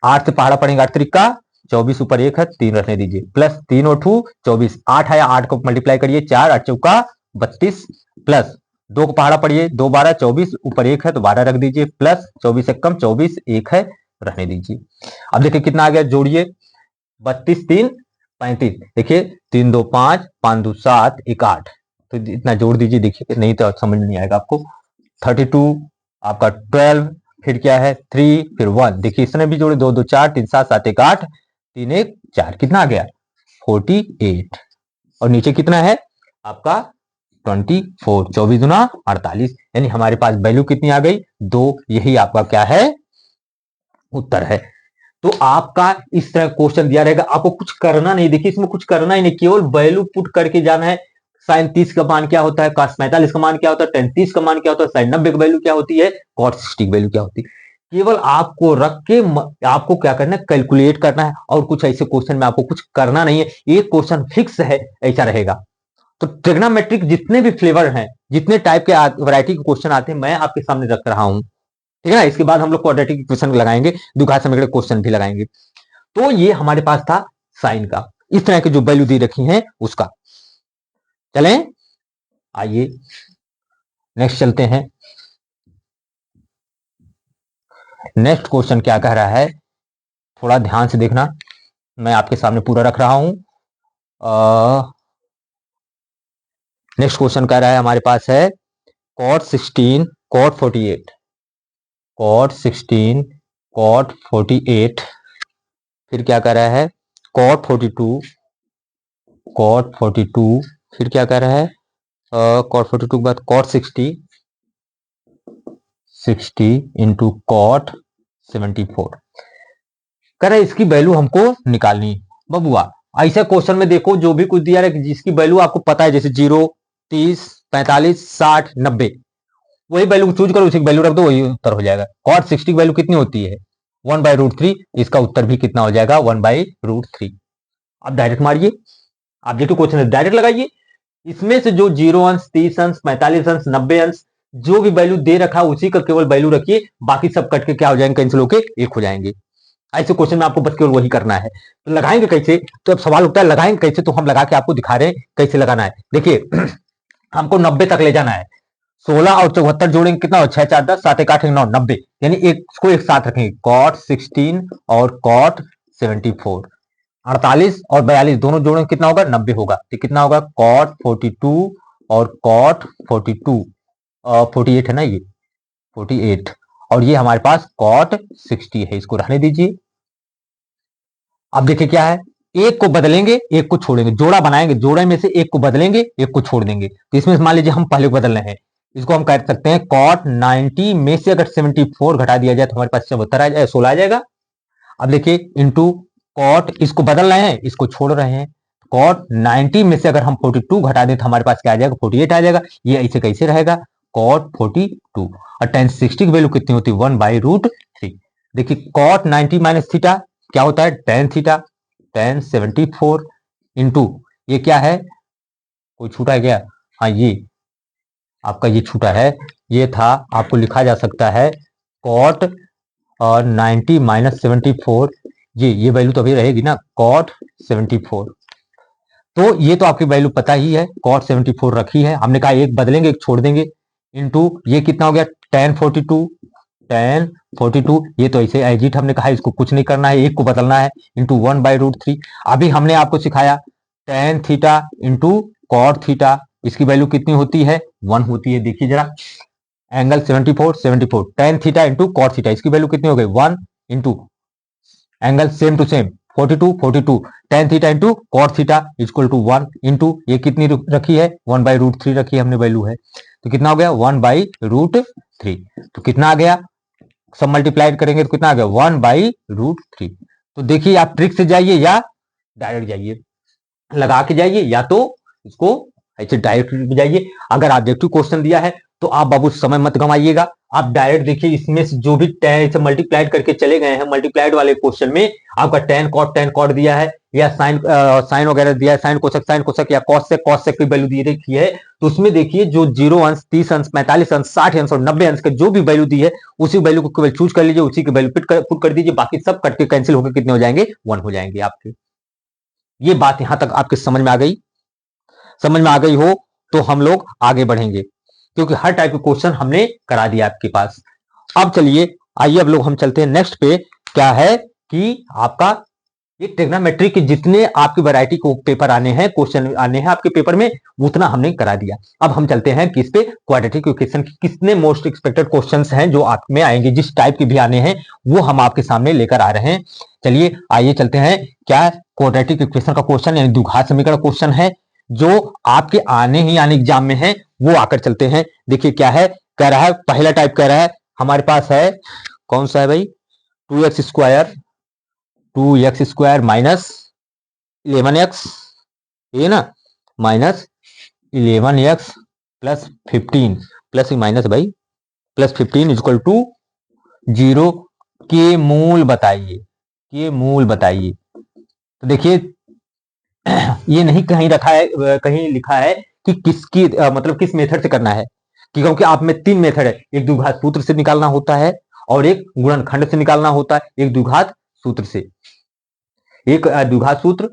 8 से पहाड़ा पड़ेगा 8 3 का 24, ऊपर 1 है 3 रखने दीजिए, प्लस 3 और 2 24, 8 आया, 8 को मल्टीप्लाई करिए 4 8 चौका 32, प्लस 2 को पहाड़ा पड़िए 2 12 24, ऊपर 1 है तो 12 रख दीजिए, प्लस 24 एक कम 24, 1 है रहने दीजिए। अब देखिए कितना आ गया, जोड़िए 32 3 35, देखिए 3 2 5 5 2 7 1 8, तो इतना जोड़ दीजिए, देखिए नहीं तो समझ नहीं आएगा आपको। 32 आपका 12, फिर क्या है 3 फिर 1, देखिए इसने भी जोड़े 2 2 4 3 7 7 1 8 3 1 4, कितना आ गया 48, और नीचे कितना है आपका 24, 24 दूना 48, यानी हमारे पास वैल्यू कितनी आ गई 2, यही आपका क्या है उत्तर है। तो आपका इस तरह क्वेश्चन दिया रहेगा, आपको कुछ करना नहीं, देखिए इसमें कुछ करना ही नहीं, केवल वैल्यू पुट करके जाना है। साइन 30 का मान क्या होता है, cos 45 का मान क्या होता है, tan 30 का मान क्या होता है, साइन 90 की वैल्यू क्या होती है, cot 60 की वैल्यू क्या होती है, केवल आपको रख के आपको क्या करना है कैलकुलेट करना है, और कुछ ऐसे क्वेश्चन में आपको कुछ करना नहीं है, एक क्वेश्चन फिक्स है ऐसा रहेगा। तो ट्रिग्नोमेट्रिक जितने भी फ्लेवर हैं, जितने टाइप के वैरायटी के क्वेश्चन आते हैं, मैं आपके सामने रख रहा हूं, ठीक है ना। इसके बाद हम लोग क्वाड्रेटिक इक्वेशन लगाएंगे, द्विघात समीकरण क्वेश्चन भी लगाएंगे। तो ये हमारे पास था साइन का, इस तरह की जो वैल्यू दी रखी है उसका। चलें आइए नेक्स्ट चलते हैं। नेक्स्ट क्वेश्चन क्या कह रहा है, थोड़ा ध्यान से देखना, मैं आपके सामने पूरा रख रहा हूं। नेक्स्ट क्वेश्चन कह रहा है हमारे पास है cot 16 cot 48, cot 16 cot 48, फिर क्या कह रहा है cot 42, cot 42, फिर क्या कह रहा है cot 42 के बाद cot 60 60 इंटू cot 74, कह रहा है इसकी वैल्यू हमको निकालनी है। बबुआ ऐसे क्वेश्चन में देखो जो भी कुछ दिया है जिसकी वैल्यू आपको पता है, जैसे 0 30 45 60 90, वही वैल्यू चूज करो, उसी की वैल्यू रख दो, वही उत्तर हो जाएगा। cot 60 की वैल्यू कितनी होती है 1/√3, इसका उत्तर भी कितना हो जाएगा 1/√3। आप डायरेक्ट मारिए, ऑब्जेक्टिव क्वेश्चन है डायरेक्ट लगाइए, इसमें से जो 0 अंश 30 अंश 45 अंश 90 अंश जो भी वैल्यू दे रखा उसी का केवल वैल्यू रखिए, बाकी सब कट के क्या हो जाएंगे कैंसिल होके एक हो जाएंगे। ऐसे क्वेश्चन में आपको बस केवल वही करना है। तो लगाएंगे कैसे, तो अब सवाल उठता है लगाएंगे कैसे, तो हम लगा के आपको दिखा रहे हैं कैसे लगाना है। देखिए हमको 90 तक ले जाना है, 16 और 74 जोड़ेंगे कितना हो, 6 4 10, 7 1 8 9 90, यानी एक को एक साथ रखेंगे, कॉट 16 और कॉट 74, 48 और 42 दोनों जोड़ेंगे कितना होगा, 90 होगा। तो कितना होगा, कॉट 42 और कॉट 42, 48 है ना ये, 48, और ये हमारे पास कॉट 60 है, इसको रहने दीजिए। अब देखिए क्या है, एक को बदलेंगे एक को छोड़ेंगे, जोड़ा बनाएंगे, जोड़े में से एक को बदलेंगे एक को छोड़ देंगे। तो इसमें मान लीजिए हम पहले को बदल रहे हैं, इसको हम कह सकते हैं कॉट 90 में से अगर 74 घटा दिया जाए तो हमारे पास 74 आ जाए, 16 आ जाएगा। अब देखिए इंटू कॉट, इसको बदल रहे हैं इसको छोड़ रहे हैं, कॉट 90 में से अगर हम 42 घटा दें तो हमारे पास क्या आ जाएगा, 48 आ जाएगा। ये ऐसे कैसे रहेगा, कॉट 42, और tan 60 की वैल्यू कितनी होती है, 1/√3। देखिए कॉट 90 माइनस थीटा क्या होता है, tan थीटा, tan 74 इंटू ये क्या है, कोई छूटा है क्या, हाँ ये आपका ये छूटा है, ये था, आपको लिखा जा सकता है कॉट और 90 माइनस 74, ये वैल्यू तो अभी रहेगी ना, कॉट 74। तो ये तो आपकी वैल्यू पता ही है, कॉट 74 रखी है, हमने कहा एक बदलेंगे एक छोड़ देंगे, इंटू ये कितना हो गया, tan 42, ये तो ऐसे एजिट हमने कहा इसको कुछ नहीं करना है, एक को बदलना है, इंटू 1/√3। अभी हमने आपको सिखाया tan theta into cot theta, इसकी वैल्यू कितनी होती है, 1 होती है। देखिए जरा angle 74 tan theta into cot theta, इसकी वैल्यू कितनी हो गई, 1 into angle same to same 42 tan theta into cot theta equal to 1 into ये कितनी रखी है, 1/√3 रखी है हमने वैल्यू है, तो कितना हो गया 1/√3। तो कितना आ गया, सब मल्टीप्लाइड करेंगे तो कितना आ गया 1/√3। तो देखिए आप ट्रिक से जाइए या डायरेक्ट जाइए, लगा के जाइए, या तो इसको ऐसे डायरेक्ट जाइए। अगर ऑब्जेक्टिव क्वेश्चन दिया है तो आप बाबू समय मत गंवाइएगा, आप डायरेक्ट देखिए, इसमें से जो भी tan से मल्टीप्लाइड करके चले गए हैं, मल्टीप्लाइड वाले क्वेश्चन में आपका tan कॉट दिया है, या साइन वगैरह दिया है, साइन कोसक या कॉस सेक की वैल्यू दी रखी है, तो उसमें देखिए जो 0 अंश, 30 अंश, 45 अंश, 60 अंश और 90 अंश का जो भी वैल्यू दी है उसी वैल्यू को केवल चूज कर लीजिए, उसी की वैल्यू पुट कर दीजिए, बाकी सब कट के कैंसिल होकर कितने हो जाएंगे, 1 हो जाएंगे आपके। ये बात यहां तक आपके समझ में आ गई, समझ में आ गई हो तो हम लोग आगे बढ़ेंगे, क्योंकि हर टाइप के क्वेश्चन हमने करा दिया आपके पास। अब चलिए आइए अब लोग हम चलते हैं नेक्स्ट पे, क्या है कि आपका ये ट्रिग्नोमेट्री के जितने आपकी वैरायटी को पेपर आने हैं, क्वेश्चन आने हैं आपके पेपर में, उतना हमने करा दिया। अब हम चलते हैं किस पे, क्वाड्रेटिक इक्वेशन के कितने मोस्ट एक्सपेक्टेड क्वेश्चंस हैं जो आप में आएंगे, जिस टाइप के भी आने हैं वो हम आपके सामने लेकर आ रहे हैं। चलिए आइए चलते हैं, क्या क्वाड्रेटिक इक्वेशन का क्वेश्चन यानी द्विघात समीकरण क्वेश्चन है जो आपके आने ही आने एग्जाम में है, वो आकर चलते हैं। देखिए क्या है, कह रहा है पहला टाइप कह रहा है हमारे पास है, कौन सा है भाई, 2x² माइनस 11x, ये ना, minus 11x plus 15 plus minus भाई प्लस 15 इक्वल टू 0 के मूल बताइए, के मूल बताइए। तो देखिए ये नहीं कहीं रखा है, कहीं लिखा है कि किसकी मतलब किस मेथड से करना है, क्योंकि आप में 3 मेथड है, एक द्विघात सूत्र से निकालना होता है, और एक गुणनखंड से निकालना होता है, एक द्विघात सूत्र से, एक द्विघात सूत्र,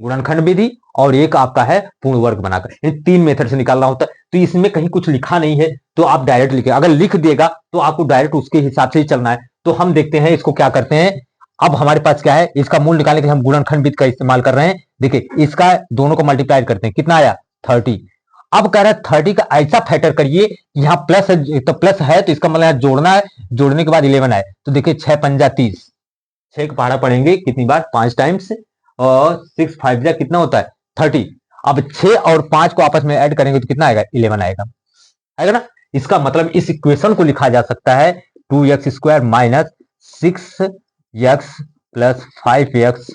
गुणनखंड विधि, और एक आपका है पूर्ण वर्ग बनाकर, इन 3 मेथड से निकालना होता है। तो इसमें कहीं कुछ लिखा नहीं है तो आप डायरेक्ट लिखे, अगर लिख देगा तो आपको डायरेक्ट उसके हिसाब से ही चलना है। तो हम देखते हैं इसको क्या करते हैं। अब हमारे पास क्या है, इसका मूल निकालने के लिए हम गुणनखंड विधि का इस्तेमाल कर रहे हैं। देखिए इसका दोनों को मल्टीप्लाई करते हैं, कितना आया 30। अब कह रहा है 30 का ऐसा फैक्टर करिए, यहाँ प्लस है तो प्लस है तो इसका मतलब जोड़ना है, जोड़ने के बाद 11 आए, तो देखिए 6 पंजा 30, 6 का पहाड़ा पढ़ेंगे कितनी बार, 5 टाइम्स, और 6 5 जा कितना होता है 30। अब 6 और 5 को आपस में ऐड करेंगे तो कितना आएगा, 11 आएगा, आएगा ना। इसका मतलब इस इक्वेशन को लिखा जा सकता है 2x² minus 6x plus 5x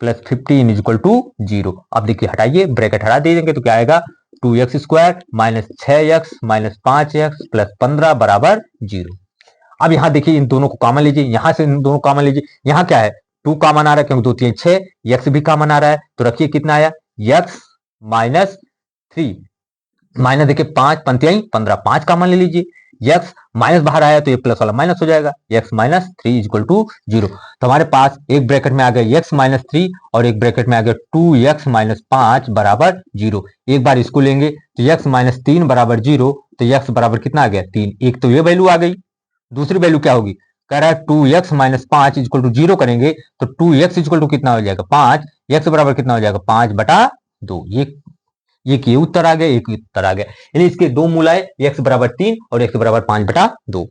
plus 15 equal to 0। अब देखिए हटाइए, ब्रैकेट हटा दे देंगे तो क्या आएगा, 2x² minus 6x minus 5x plus 15 बराबर 0। अब यहां देखिए इन दोनों को कॉमन लीजिए, यहां से इन दोनों कॉमन लीजिए, यहां क्या है 2 कॉमन आ रहा है क्योंकि 2 3 6, x भी कॉमन आ रहा है तो रखिए कितना आया x माइनस 3 माइनस देखिए 5 पंक्तियां 15, 5 कॉमन ले लीजिए, यक्स माइनस बाहर आया तो ये प्लस वाला माइनस हो जाएगा, यक्स माइनस 3 इक्वल टू 0। तो हमारे पास एक ब्रैकेट में आ गया यक्स माइनस 3 और एक ब्रैकेट में आ गया 2x माइनस 5 बराबर 0। एक बार इसको लेंगे तो यक्स माइनस 3 बराबर 0, तो यक्स बराबर कितना आ गया 3। एक तो ये वैल्यू आ गई, दूसरी वैल्यू क्या होगी, कह रहा है 2x माइनस 5 इक्वल टू 0 करेंगे तो 2x इक्वल टू कितना हो जाएगा 5, x बराबर कितना हो जाएगा 5/2। ये उत्तर आ गया, एक उत्तर आ गया, यानी इसके दो मूल आए, x बराबर 3 और x बराबर 5/2।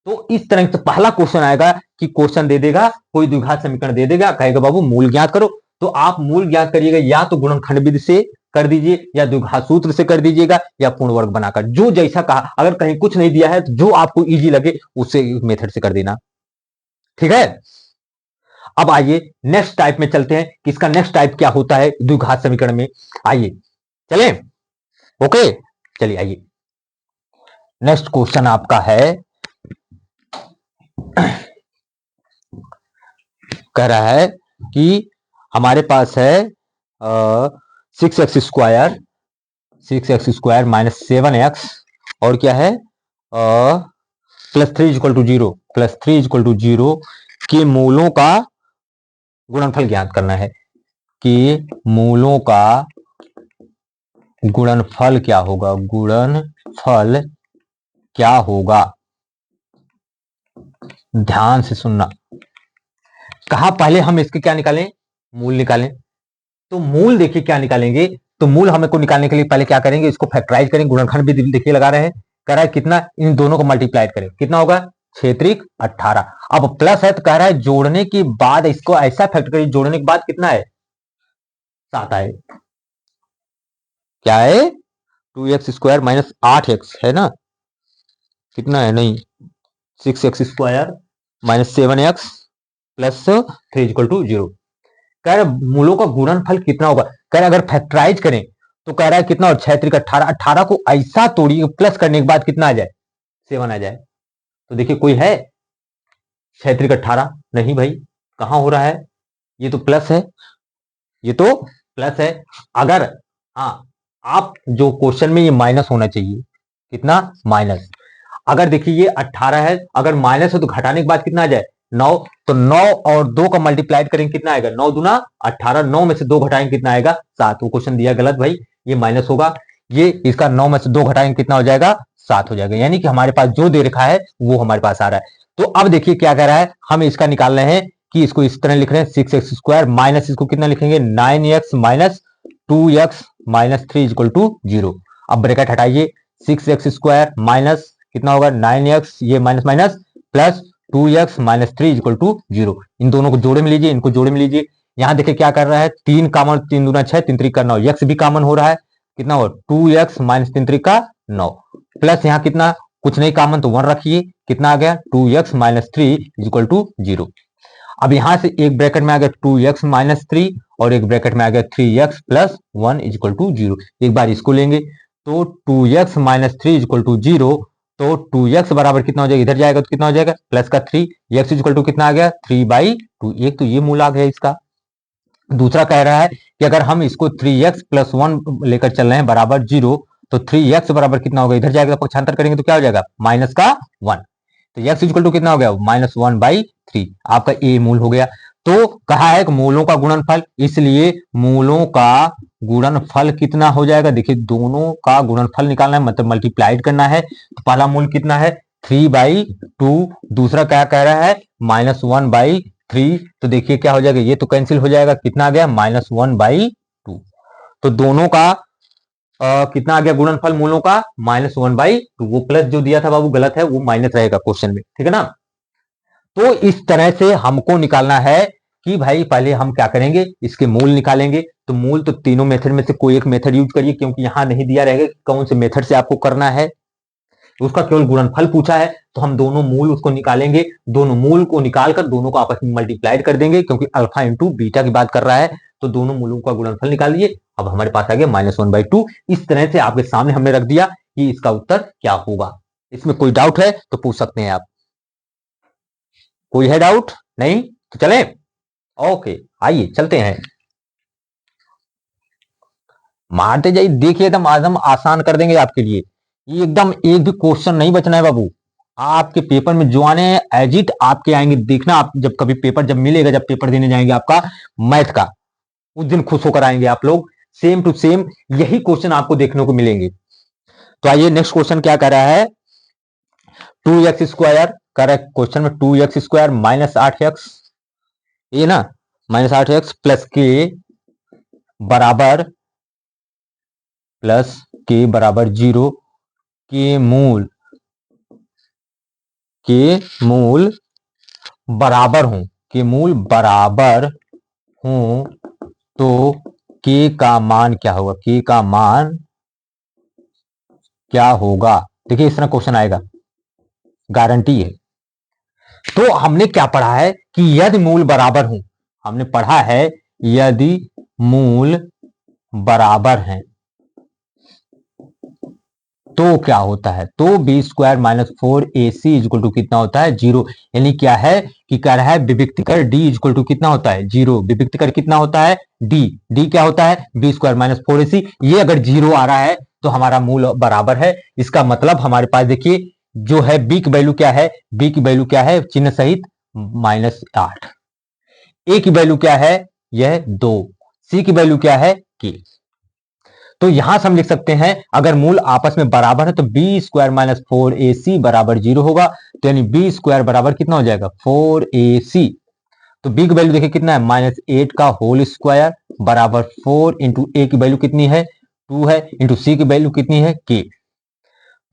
तो इस तरह से पहला क्वेश्चन आएगा कि क्वेश्चन दे देगा, कोई द्विघात समीकरण दे देगा, कहेगा बाबू मूल ज्ञात करो, तो आप मूल ज्ञात करिएगा या तो गुणनखंड विधि से कर दीजिए या द्विघात सूत्र से कर दीजिएगा या पूर्ण वर्ग बनाकर, जो जैसा कहा। अगर कहीं कुछ नहीं दिया है तो जो आपको इजी लगे उससे मेथड से कर देना, ठीक है। अब आइए नेक्स्ट टाइप में चलते हैं कि इसका नेक्स्ट टाइप क्या होता है द्विघात समीकरण में। आइए चलें, ओके चलिए आइए नेक्स्ट क्वेश्चन आपका है, कह रहा है कि हमारे पास है 6x² माइनस 7x और क्या है +3 इक्वल टू 0, +3 इक्वल टू 0 के मूलों का गुणनफल ज्ञात करना है कि मूलों का गुणनफल क्या होगा, गुणनफल क्या होगा। ध्यान से सुनना, कहा पहले हम इसके क्या निकालें, मूल निकालें। तो मूल देखिए क्या निकालेंगे, तो मूल हमें को निकालने के लिए पहले क्या करेंगे, इसको फैक्टराइज करेंगे, गुणनखंड भी देखिए लगा रहे हैं, कह रहा है कितना, इन दोनों को मल्टीप्लाई करें, कितना होगा 6 18। अब प्लस है तो कह रहा है जोड़ने के बाद इसको ऐसा फैक्टर करिए, जोड़ने के बाद कितना है 7 आए, क्या है 2x² माइनस 8x है ना, कितना है नहीं 6x² minus 7x plus 3 equal to 0। कह रहा है मूलों का गुणनफल कितना होगा, कह रहा है अगर फैक्टराइज करें तो कह रहा है कितना, और 6 18, 18 को ऐसा तोड़िए प्लस करने के बाद कितना आ जाए 7 आ जाए। तो देखिए कोई है 6 18, नहीं भाई कहां हो रहा है, ये तो प्लस है, ये तो प्लस है। अगर हाँ आप जो क्वेश्चन में ये माइनस होना चाहिए, कितना माइनस, अगर देखिए ये 18 है, अगर माइनस है तो घटाने के बाद कितना आ जाए 9, तो 9 और 2 का मल्टीप्लाइड करेंगे कितना आएगा 9 दूना 18, 9 में से 2 घटाएंगे कितना आएगा 7। वो क्वेश्चन दिया गलत भाई, ये माइनस होगा, ये इसका 9 में से 2 घटाएंगे कितना हो जाएगा 7 हो जाएगा, यानी कि हमारे पास जो दे रखा है वो हमारे पास आ रहा है। तो अब देखिए क्या कह रहा है, हम इसका निकाल रहे हैं कि इसको इस तरह लिख रहे हैं 6x² माइनस इसको कितना लिखेंगे 9x minus 2x minus 3 equal to 0। अब ब्रैकेट हटाइए, 6x² माइनस कितना होगा 9x, ये minus minus plus 2x minus 3 equal to 0। इन दोनों को जोड़े में लीजिए, इनको जोड़े में लीजिए, यहां देखिए क्या कर रहा है 3 कॉमन, 3 दूना 6, 3 3 का 9, x भी कॉमन हो रहा है, कितना हो 2x माइनस 3 3 का 9 प्लस यहाँ कितना कुछ नहीं कॉमन तो 1 रखिए, कितना आ गया 2x माइनस 3 इक्वल टू 0। अब यहां से एक ब्रैकेट में आ गया 2x माइनस 3 और एक ब्रैकेट में आ गया 3x प्लस 1 इक्वल टू 0। एक बार इसको लेंगे तो 2x माइनस 3 इक्वल टू 0, तो 2x बराबर कितना हो जाएगा, इधर जाएगा तो कितना हो जाएगा प्लस का 3, x इक्वल टू कितना आ गया 3/2। एक तो ये मूल आ गया इसका। दूसरा कह रहा है कि अगर हम इसको 3x प्लस 1 लेकर चल रहे हैं बराबर 0, तो 3x बराबर कितना होगा, इधर जाएगा पक्षांतर करेंगे तो क्या हो जाएगा माइनस का 1, तो x इक्वल टू कितना हो गया -1/3, आपका ए मूल हो गया। तो कहा है कि मूलों का गुणनफल, इसलिए मूलों का गुणनफल कितना हो जाएगा, देखिए दोनों का गुणनफल निकालना है मतलब मल्टीप्लाइड करना है, तो पहला मूल कितना है 3/2, दूसरा क्या कह रहा है -1/3, तो देखिए क्या हो जाएगा, ये तो कैंसिल हो जाएगा, कितना आ गया -1/2। तो दोनों का कितना आ गया गुणनफल मूलों का -1/2, वो प्लस जो दिया था बाबू गलत है, वो माइनस रहेगा क्वेश्चन में, ठीक है ना। तो इस तरह से हमको निकालना है कि भाई पहले हम क्या करेंगे, इसके मूल निकालेंगे। तो मूल तो तीनों मेथड में से कोई एक मेथड यूज करिए, क्योंकि यहां नहीं दिया रहेगा कि कौन से मेथड से आपको करना है, उसका केवल गुणनफल पूछा है, तो हम दोनों मूल उसको निकालेंगे, दोनों मूल को निकालकर दोनों को आपस में मल्टीप्लाइड कर देंगे, क्योंकि अल्फा इंटू बीटा की बात कर रहा है, तो दोनों मूलों का गुणनफल निकालिए। अब हमारे पास आ गया -1/2। इस तरह से आपके सामने हमने रख दिया कि इसका उत्तर क्या होगा। इसमें कोई डाउट है तो पूछ सकते हैं आप, कोई है डाउट नहीं तो चलें, ओके आइए चलते हैं। मारते जाइए, देखिए एकदम आज हम आसान कर देंगे आपके लिए। ये एकदम एक भी क्वेश्चन नहीं बचना है बाबू। आपके पेपर में जो आने हैं एज इट आपके आएंगे, देखना आप जब कभी पेपर जब मिलेगा, जब पेपर देने जाएंगे आपका मैथ का, उस दिन खुश होकर आएंगे आप लोग। सेम टू सेम यही क्वेश्चन आपको देखने को मिलेंगे। तो आइए नेक्स्ट क्वेश्चन क्या कर रहा है, 2x² कर रहा है क्वेश्चन में, 2x² माइनस 8x, ये ना माइनस 8x प्लस के बराबर 0, के मूल बराबर हूं, के मूल बराबर हूं तो के का मान क्या होगा, के का मान क्या होगा। देखिए इस तरह क्वेश्चन आएगा, गारंटी है। तो हमने क्या पढ़ा है कि यदि मूल बराबर हूं, हमने पढ़ा है यदि मूल बराबर हैं तो क्या होता है, तो b² minus 4ac equal to कितना होता है 0। यानी क्या है कि कह रहा है विविक्तिकर d इक्वल टू कितना होता है 0। विविक्तिकर कितना होता है d क्या होता है b² माइनस 4ac। ये अगर 0 आ रहा है तो हमारा मूल बराबर है। इसका मतलब हमारे पास देखिए जो है b की वैल्यू क्या है, b की वैल्यू क्या है चिन्ह सहित -8, a की वैल्यू क्या है यह 2, c की वैल्यू क्या है k। तो यहां से हम लिख सकते हैं अगर मूल आपस में बराबर है तो b² माइनस 4ac बराबर 0 होगा। तो यानी b² बराबर कितना हो जाएगा 4ac। तो b की वैल्यू देखिए कितना है -8 का होल स्क्वायर बराबर 4 इंटू a की वैल्यू कितनी है 2 है, इंटू c की वैल्यू कितनी है k।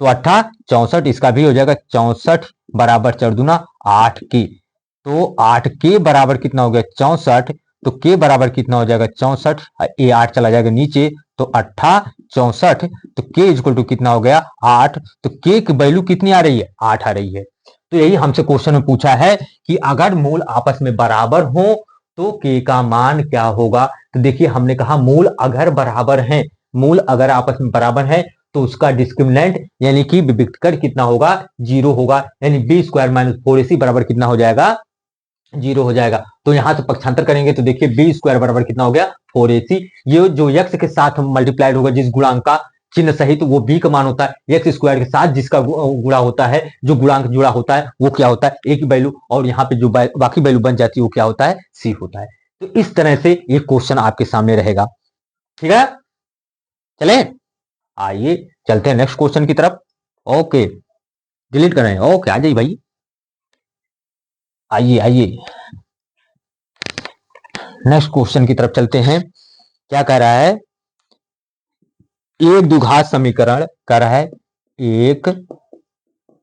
तो 64, इसका भी हो जाएगा 64 बराबर 4 दूना 8k। तो 8k बराबर कितना हो गया 64। तो k बराबर कितना हो जाएगा 64, ये 8 चला जाएगा नीचे तो 64। तो k इक्वल टू कितना हो गया 8। तो k की वैल्यू कितनी आ रही है 8 आ रही है। तो यही हमसे क्वेश्चन में पूछा है कि अगर मूल आपस में बराबर हो तो k का मान क्या होगा। तो देखिए हमने कहा मूल अगर बराबर हैं, मूल अगर आपस में बराबर है तो उसका डिस्क्रिमिनेंट यानी कि विविक्तकर कितना होगा 0 होगा। यानी b² माइनस 4ac बराबर कितना हो जाएगा 0 हो जाएगा। तो यहां से पक्षांतर करेंगे तो देखिए b² बराबर कितना हो गया 4ac। ये जो x के साथ मल्टीप्लाइड होगा जिस गुणांक का चिन्ह सहित वो b का मान होता है, x² के साथ जिसका गुणा होता है, जो गुणांक जुड़ा होता है वो क्या होता है a की वैल्यू, और यहाँ पे जो बाकी वैल्यू बन जाती है वो क्या होता है c होता है। तो इस तरह से ये क्वेश्चन आपके सामने रहेगा। ठीक है, चले आइए चलते हैं नेक्स्ट क्वेश्चन की तरफ। ओके डिलीट कर रहे हैं, ओके आ जाइए भाई, आइए आइए नेक्स्ट क्वेश्चन की तरफ चलते हैं। क्या कह रहा है, एक द्विघात समीकरण कह रहा है, एक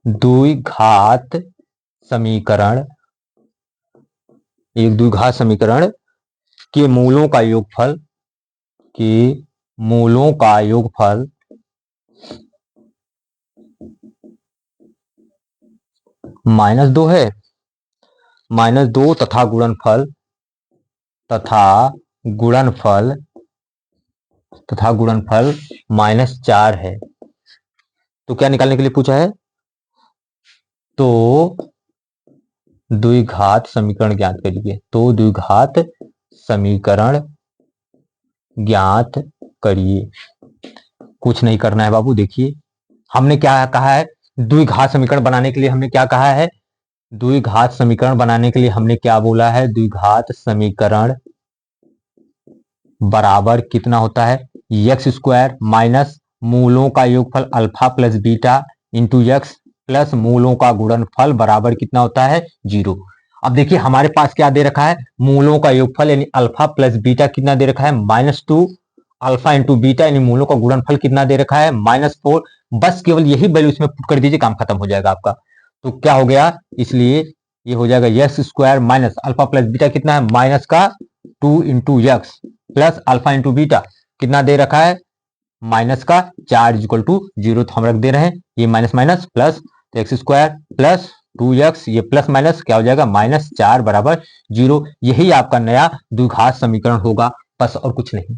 द्विघात समीकरण, एक द्विघात समीकरण के मूलों का योगफल, के मूलों का योगफल -2 है, -2 तथा गुणनफल -4 है। तो क्या निकालने के लिए पूछा है, तो द्विघात समीकरण ज्ञात करिए। तो द्विघात समीकरण ज्ञात करिए। कुछ नहीं करना है बाबू, देखिए हमने क्या कहा है, द्विघात समीकरण बनाने के लिए हमने क्या कहा है, द्विघात समीकरण बनाने के लिए हमने क्या बोला है, द्विघात समीकरण बराबर कितना होता है x² माइनस मूलों का योगफल alpha plus beta into X plus मूलों का गुणनफल बराबर कितना होता है 0। अब देखिए हमारे पास क्या दे रखा है, मूलों का योगफल यानी अल्फा प्लस बीटा कितना दे रखा है -2 अल्फा इंटू बीटा यानी मूलों का गुणनफल कितना दे रखा है -4। बस केवल यही वैल्यू इसमें पुट कर दीजिए, काम खत्म हो जाएगा आपका। तो क्या हो गया, इसलिए ये हो जाएगा x² minus alpha plus beta कितना है माइनस का 2 into X plus alpha into beta कितना दे रखा है माइनस का 4 इक्वल टू 0। तो हम रख दे रहे हैं ये माइनस माइनस प्लस, तो x² प्लस 2x ये प्लस माइनस क्या हो जाएगा -4 बराबर 0। यही आपका नया द्विघात समीकरण होगा, बस और कुछ नहीं।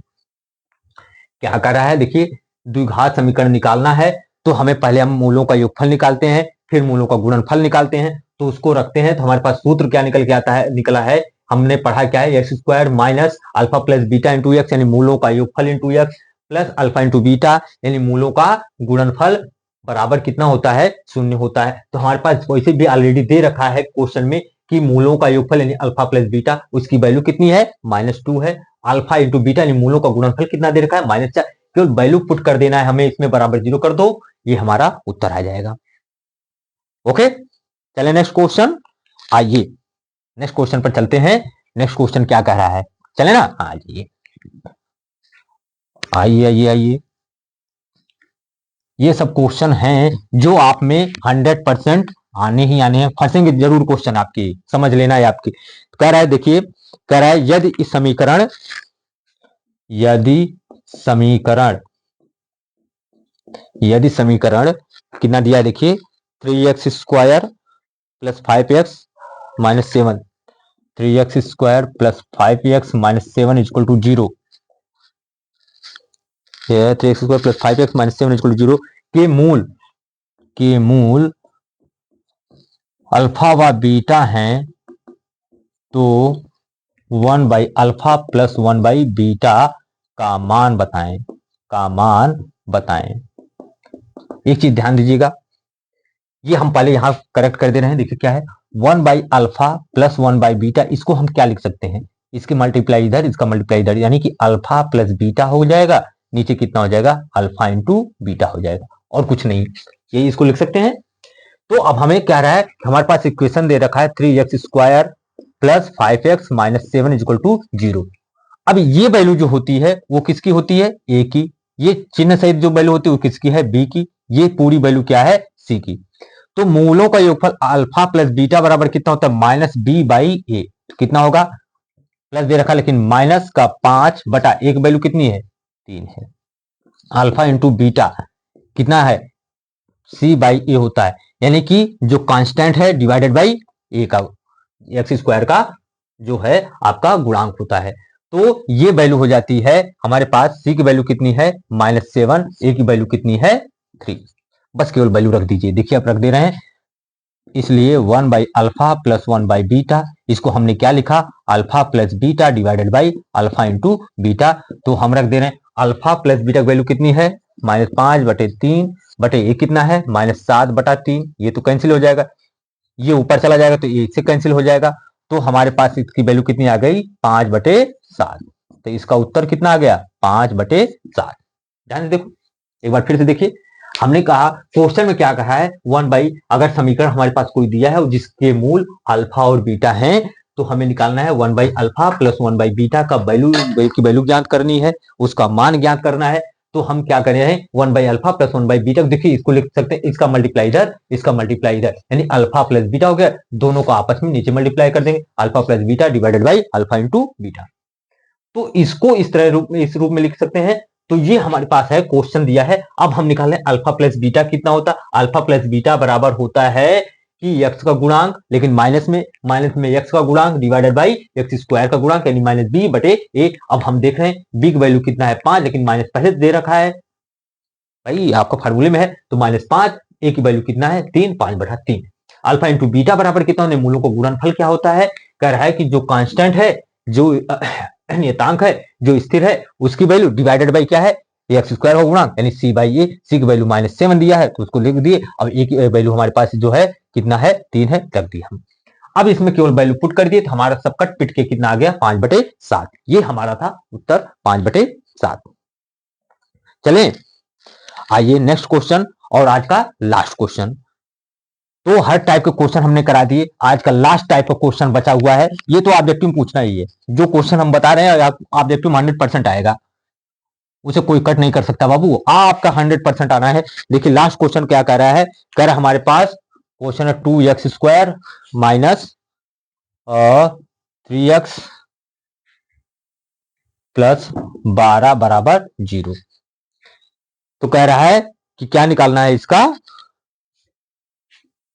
क्या कर रहा है, देखिए द्विघात समीकरण निकालना है तो हमें पहले हम मूलों का योगफल निकालते हैं, फिर मूलों का गुणनफल निकालते हैं। तो उसको रखते हैं तो हमारे पास सूत्र क्या निकल के आता है, निकला है हमने पढ़ा क्या है x² minus alpha plus beta into x यानी मूलों का योगफल into X plus alpha into beta, यानी मूलों का गुणनफल बराबर कितना होता है, 0 होता है। तो हमारे पास वैसे भी ऑलरेडी दे रखा है क्वेश्चन में कि मूलों का योगफल यानी अल्फा प्लस बीटा, उसकी वैल्यू कितनी है, -2 है। अल्फा इंटू बीटा यानी मूलों का गुणनफल कितना दे रखा है, -4। केवल वैल्यू पुट कर देना है हमें, इसमें बराबर 0 कर दो, ये हमारा उत्तर आ जाएगा। ओके, चले नेक्स्ट क्वेश्चन। आइए नेक्स्ट क्वेश्चन पर चलते हैं। नेक्स्ट क्वेश्चन क्या कह रहा है, चले ना, आइए आइए आइए आइए। ये सब क्वेश्चन हैं जो आप में 100% आने ही आने हैं, फंसेंगे जरूर क्वेश्चन आपकी, समझ लेना है आपकी। तो कह रहा है, देखिए कह रहा है यदि इस समीकरण कितना दिया है, देखिए 3x square plus 5x minus 7, 3x square plus 5x minus 7 equal to 0, 3x square plus 5x minus 7 equal to 0 के मूल अल्फा व बीटा हैं, तो 1 by alpha plus 1 by beta का मान बताएं। एक चीज ध्यान दीजिएगा, ये हम पहले यहां करेक्ट कर दे रहे हैं। देखिए क्या है, 1 by alpha plus 1 by beta, इसको हम क्या लिख सकते हैं, इसकी मल्टीप्लाई इधर, इसका मल्टीप्लाई इधर, यानी कि अल्फा प्लस बीटा हो जाएगा, नीचे कितना हो जाएगा, अल्फा इंटू बीटा हो जाएगा, और कुछ नहीं, ये इसको लिख सकते हैं। तो अब हमें क्या रहा है, हमारे पास इक्वेशन दे रखा है 3x square plus 5x minus 7 equal to 0। अब ये वैल्यू जो होती है वो किसकी होती है, ए की। ये चिन्ह सहित जो वैल्यू होती है वो किसकी है, बी की। ये पूरी वैल्यू क्या है, सी की। तो मूलों का योगफल अल्फा प्लस बीटा बराबर कितना होता है, -b/a। कितना होगा, प्लस दे रखा लेकिन माइनस का 5 बटा 1 वैल्यू कितनी है, 3 है। अल्फा इंटू बीटा कितना है, c/a होता है, यानी कि जो कांस्टेंट है डिवाइडेड बाई ए का, एक्स स्क्वायर का जो है आपका गुणांक होता है। तो ये वैल्यू हो जाती है हमारे पास, c की वैल्यू कितनी है, -7, a की वैल्यू कितनी है, 3। बस केवल वैल्यू रख दीजिए, देखिए आप रख दे रहे हैं, इसलिए 1 by alpha plus 1 by beta, इसको हमने क्या लिखा, alpha plus beta divided by alpha into beta. तो हम रख दे रहे हैं अल्फा प्लस बीटा की वैल्यू कितनी है, -5/3 बटे ए कितना है, -7/3। ये तो कैंसिल हो जाएगा, ये ऊपर चला जाएगा तो ये इससे कैंसिल हो जाएगा। तो हमारे पास इसकी वैल्यू कितनी आ गई, 5/7। तो इसका उत्तर कितना आ गया, 5/7। ध्यान से देखो, एक बार फिर से देखिए, हमने कहा क्वेश्चन में क्या कहा है, 1 बाई, अगर समीकरण हमारे पास कोई दिया है और जिसके मूल अल्फा और बीटा हैं, तो हमें निकालना है 1 by alpha plus 1 by beta का वैल्यू की वैल्यू ज्ञात करनी है, उसका मान ज्ञात करना है। तो हम क्या कर रहे हैं, 1 by alpha plus 1 by beta, देखिए इसको लिख सकते हैं, इसका मल्टीप्लाई इधर, इसका मल्टीप्लाई इधर, यानी अल्फा प्लस बीटा हो गया, दोनों को आपस में नीचे मल्टीप्लाई कर देंगे, alpha plus beta divided by alpha into beta. तो इसको इस तरह रूप में, इस रूप में लिख सकते हैं। तो ये हमारे पास है, क्वेश्चन दिया है। अब हम निकालें अल्फा प्लस बीटा कितना होता है, अल्फा प्लस बीटा बराबर होता है कि x का गुणांक, लेकिन माइनस में x का गुणांक डिवाइडेड बाई एक्स स्क्वायर का गुणांक, यानी -b/a। अब हम देख रहे हैं b की वैल्यू कितना है, 5, लेकिन माइनस पहले दे रखा है भाई, आपका फार्मूले में है, तो -5, a की वैल्यू कितना है, 3, 5/3। अल्फा इंटू बीटा बराबर कितना होने, मूलों को गुणनफल क्या होता है, कह रहा है कि जो कांस्टेंट है, जो नियतांक है, जो स्थिर है, उसकी वैल्यू डिवाइडेड बाई क्या है, एक्स स्क्वायर का गुणांक, यानी c/a। c की वैल्यू -7 दिया है तो उसको लिख दिए। अब a की वैल्यू हमारे पास जो है कितना है, 3 है, रख दिया हम। अब इसमें केवल वैल्यू पुट कर दिए तो हमारा सब कट पिट के कितना आ गया, 5/7। ये हमारा था उत्तर, 5/7। चलें, आइए नेक्स्ट क्वेश्चन, और आज का लास्ट क्वेश्चन। तो हर टाइप के क्वेश्चन हमने करा दिए, आज का लास्ट टाइप का क्वेश्चन बचा हुआ है। ये तो ऑब्जेक्टिव में पूछना ही है, जो क्वेश्चन हम बता रहे हैं ऑब्जेक्टिव में 100% आएगा, उसे कोई कट नहीं कर सकता बाबू, आपका 100% आना है। देखिए लास्ट क्वेश्चन क्या कह रहा है, कह रहा है हमारे पास क्वेश्चन है 2x square minus 3x plus 12 बराबर 0। तो कह रहा है कि क्या निकालना है, इसका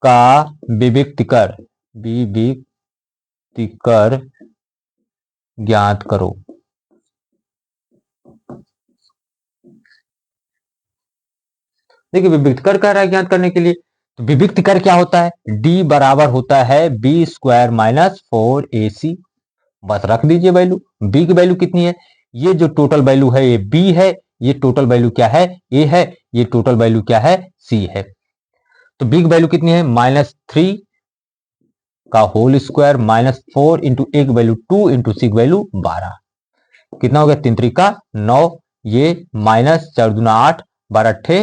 का विविक्तिकर ज्ञात करो। देखिए विविक्तिकर कह रहा है ज्ञात करने के लिए, तो विविक्तिकर क्या होता है, d बराबर होता है b स्क्वायर माइनस 4ac। बस रख दीजिए वैल्यू, b की वैल्यू कितनी है, ये जो टोटल वैल्यू है ये b है, ये टोटल वैल्यू क्या है, ए है, ये टोटल वैल्यू क्या है, सी है। तो बिग वैल्यू कितनी है, -3 का होल स्क्वायर -4 इंटू एक वैल्यू 2 इंटू सिक्स वैल्यू 12, कितना हो गया, 3 3 का 9, ये -4 दूना 8, 12 अट्ठे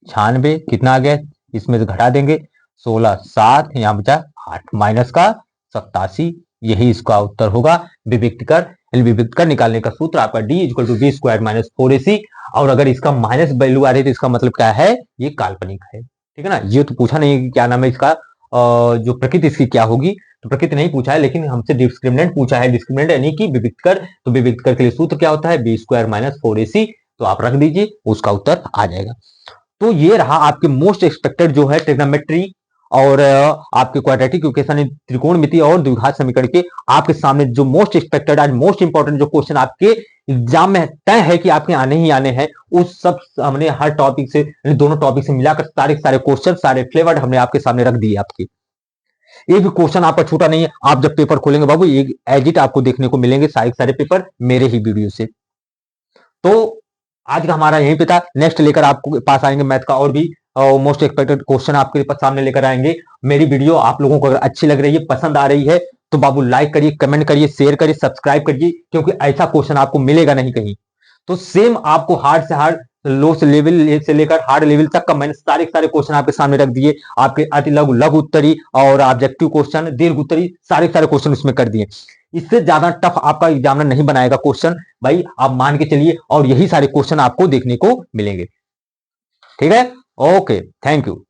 96, कितना आ गया, इसमें से घटा देंगे 16 7, यहां बचा 8, माइनस का 87, यही इसका उत्तर होगा। विविक्तकर विविक्तकर निकालने का सूत्र आपका d equal to B square minus 4ac, और अगर इसका माइनस वैल्यू आ रही है तो इसका मतलब क्या है, ये काल्पनिक है। ठीक है ना, ये तो पूछा नहीं है कि क्या नाम है इसका, जो प्रकृति इसकी क्या होगी, तो प्रकृति नहीं पूछा है, लेकिन हमसे डिस्क्रिमिनेंट पूछा है, डिस्क्रिमिनेंट यानी कि विविक्तकर, तो विविक्तकर के लिए सूत्र क्या होता है, बी स्क्वायर माइनस 4ac, तो आप रख दीजिए, उसका उत्तर आ जाएगा। तो ये रहा आपके मोस्ट एक्सपेक्टेड जो है ट्रिग्नोमेट्री और आपके क्वाड्रेटिक इक्वेशन, त्रिकोणमिति और द्विघात समीकरण के आपके सामने जो मोस्ट एक्सपेक्टेड आज मोस्ट इंपॉर्टेंट जो क्वेश्चन आपके एग्जाम में तय है कि आपके आने ही आने हैं, उस सब हमने हर टॉपिक से, दोनों टॉपिक से मिलाकर सारे सारे क्वेश्चन, सारे फ्लेवर्ड हमने आपके सामने रख दिए। आपके एक भी क्वेश्चन आपका छूटा नहीं है। आप जब पेपर खोलेंगे बाबू, एक एडिट आपको देखने को मिलेंगे सारे पेपर मेरे ही वीडियो से। तो आज का हमारा यहीं पे था, नेक्स्ट लेकर आपको पास आएंगे मैथ का और भी मोस्ट एक्सपेक्टेड क्वेश्चन आपके सामने लेकर आएंगे। मेरी वीडियो आप लोगों को अगर अच्छी लग रही है, पसंद आ रही है, तो बाबू लाइक करिए, कमेंट करिए, शेयर करिए, सब्सक्राइब करिए, क्योंकि ऐसा क्वेश्चन आपको मिलेगा नहीं कहीं। तो सेम आपको हार्ड से हार्ड, लो से लेवल से लेकर हार्ड लेवल तक का मैंने सारे सारे क्वेश्चन आपके सामने रख दिए। आपके अति लघु लघु उत्तरी और ऑब्जेक्टिव क्वेश्चन, दीर्घ उत्तरी, सारे सारे क्वेश्चन उसमें कर दिए। इससे ज्यादा टफ आपका एग्जामिनर नहीं बनाएगा क्वेश्चन भाई, आप मान के चलिए, और यही सारे क्वेश्चन आपको देखने को मिलेंगे। ठीक है, ओके, थैंक यू।